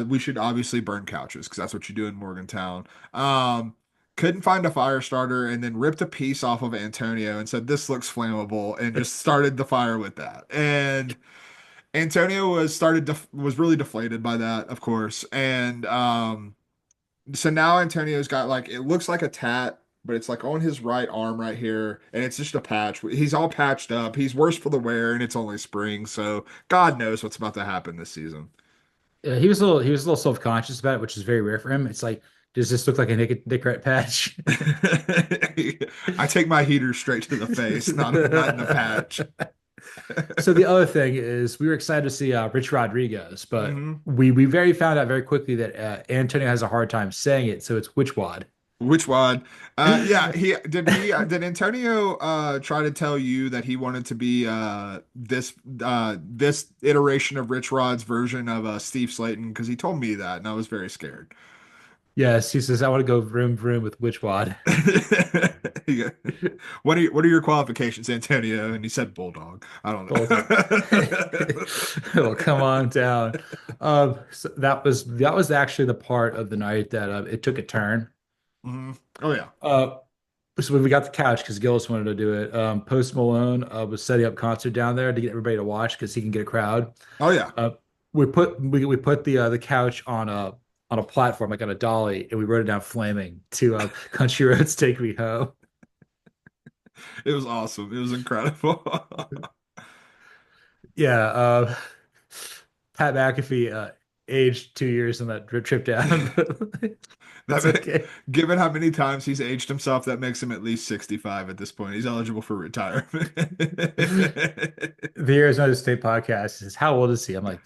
Speaker 2: we should obviously burn couches because that's what you do in Morgantown. Couldn't find a fire starter, and then ripped a piece off of Antonio and said, "This looks flammable," and just started the fire with that. And Antonio was really deflated by that, of course. And so now Antonio's got like it looks like a tat, but it's like on his right arm right here, and it's just a patch. He's all patched up. He's worse for the wear, and it's only spring, so God knows what's about to happen this season.
Speaker 1: He was a little self-conscious about it, which is very rare for him. It's like, does this look like a Nick Rat patch?
Speaker 2: I take my heater straight to the face, not in the patch.
Speaker 1: So the other thing is we were excited to see Rich Rodriguez, but
Speaker 2: Hmm.
Speaker 1: we very found out very quickly that Antonio has a hard time saying it, so it's Witchwad.
Speaker 2: Which one? Yeah, did Antonio try to tell you that he wanted to be this iteration of Rich Rod's version of Steve Slayton? Because he told me that, and I was very scared.
Speaker 1: Yes, he says I want to go vroom vroom with Witchwad.
Speaker 2: Yeah. What are your qualifications, Antonio? And he said Bulldog. I don't
Speaker 1: Bulldog.
Speaker 2: know.
Speaker 1: Well, come on down. So that was actually the part of the night that it took a turn.
Speaker 2: Mhm. Oh yeah.
Speaker 1: Uh, so when we got the couch because Gillis wanted to do it, Post Malone was setting up concert down there to get everybody to watch because he can get a crowd.
Speaker 2: Oh yeah.
Speaker 1: Uh, we put the couch on a platform like on a dolly, and we wrote it down flaming to Country Roads Take Me Home.
Speaker 2: It was awesome. It was incredible.
Speaker 1: Yeah, Pat McAfee aged 2 years on that trip down. That's okay.
Speaker 2: Given how many times he's aged himself, that makes him at least 65 at this point. He's eligible for retirement.
Speaker 1: The Arizona State podcast says, "How old is he?" I'm like,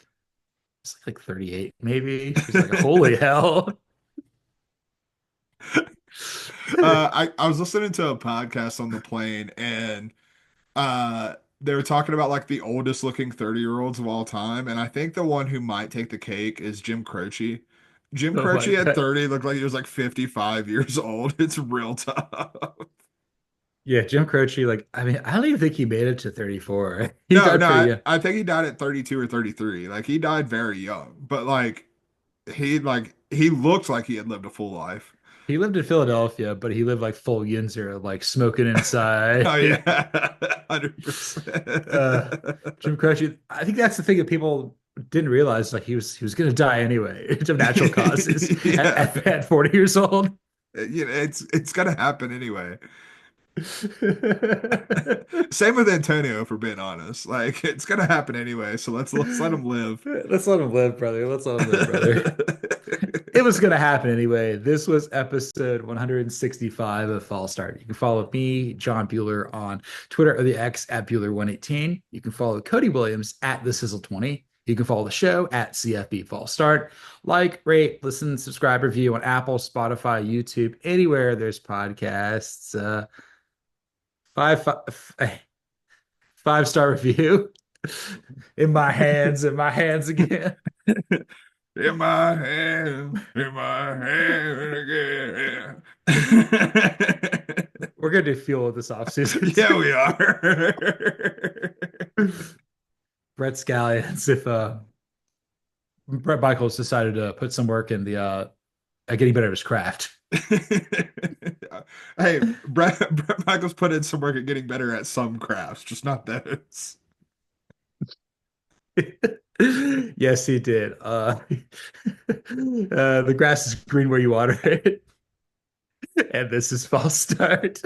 Speaker 1: "It's like 38, maybe." He's like, "Holy hell!"
Speaker 2: I was listening to a podcast on the plane and they were talking about like the oldest looking 30-year-olds of all time. And I think the one who might take the cake is Jim Croce. Jim
Speaker 1: Oh my
Speaker 2: Croce at
Speaker 1: God.
Speaker 2: 30 looked like he was like 55 years old. It's real tough.
Speaker 1: Yeah, Jim Croce, like, I mean, I don't even think he made it to 34. He
Speaker 2: No,
Speaker 1: died
Speaker 2: no,
Speaker 1: pretty young.
Speaker 2: I think he died at 32 or 33. Like he died very young, but he looked like he had lived a full life.
Speaker 1: He lived in Philadelphia, but he lived like full Yinzer, like smoking
Speaker 2: Oh
Speaker 1: inside.
Speaker 2: yeah, 100%.
Speaker 1: Jim Croce, I think that's the thing that people didn't realize like he was gonna die anyway of natural causes
Speaker 2: Yeah,
Speaker 1: at 40 years old.
Speaker 2: it's gonna happen anyway. Same with Antonio, if we're being honest. Like it's gonna happen anyway, so let's let him live.
Speaker 1: Let's let him live, brother. Let's let him live, brother. It was gonna happen anyway. This was episode 165 of Fall Start. You can follow me, John Buhler, on Twitter or the X at Buhler118. You can follow Cody Williams at the Sizzle 20. You can follow the show at CFB Fall Start. Like, rate, listen, subscribe, review on Apple, Spotify, YouTube, anywhere there's podcasts. Five, five, 5-star review in my hands again.
Speaker 2: In my hand again.
Speaker 1: We're gonna do fuel this offseason.
Speaker 2: Yeah, we are.
Speaker 1: Brett Scallions, if Brett Michaels decided to put some work in the getting better at his craft.
Speaker 2: Hey, Brett Michaels put in some work at getting better at some crafts, just not those.
Speaker 1: Yes, he did. The grass is green where you water it. And this is false start.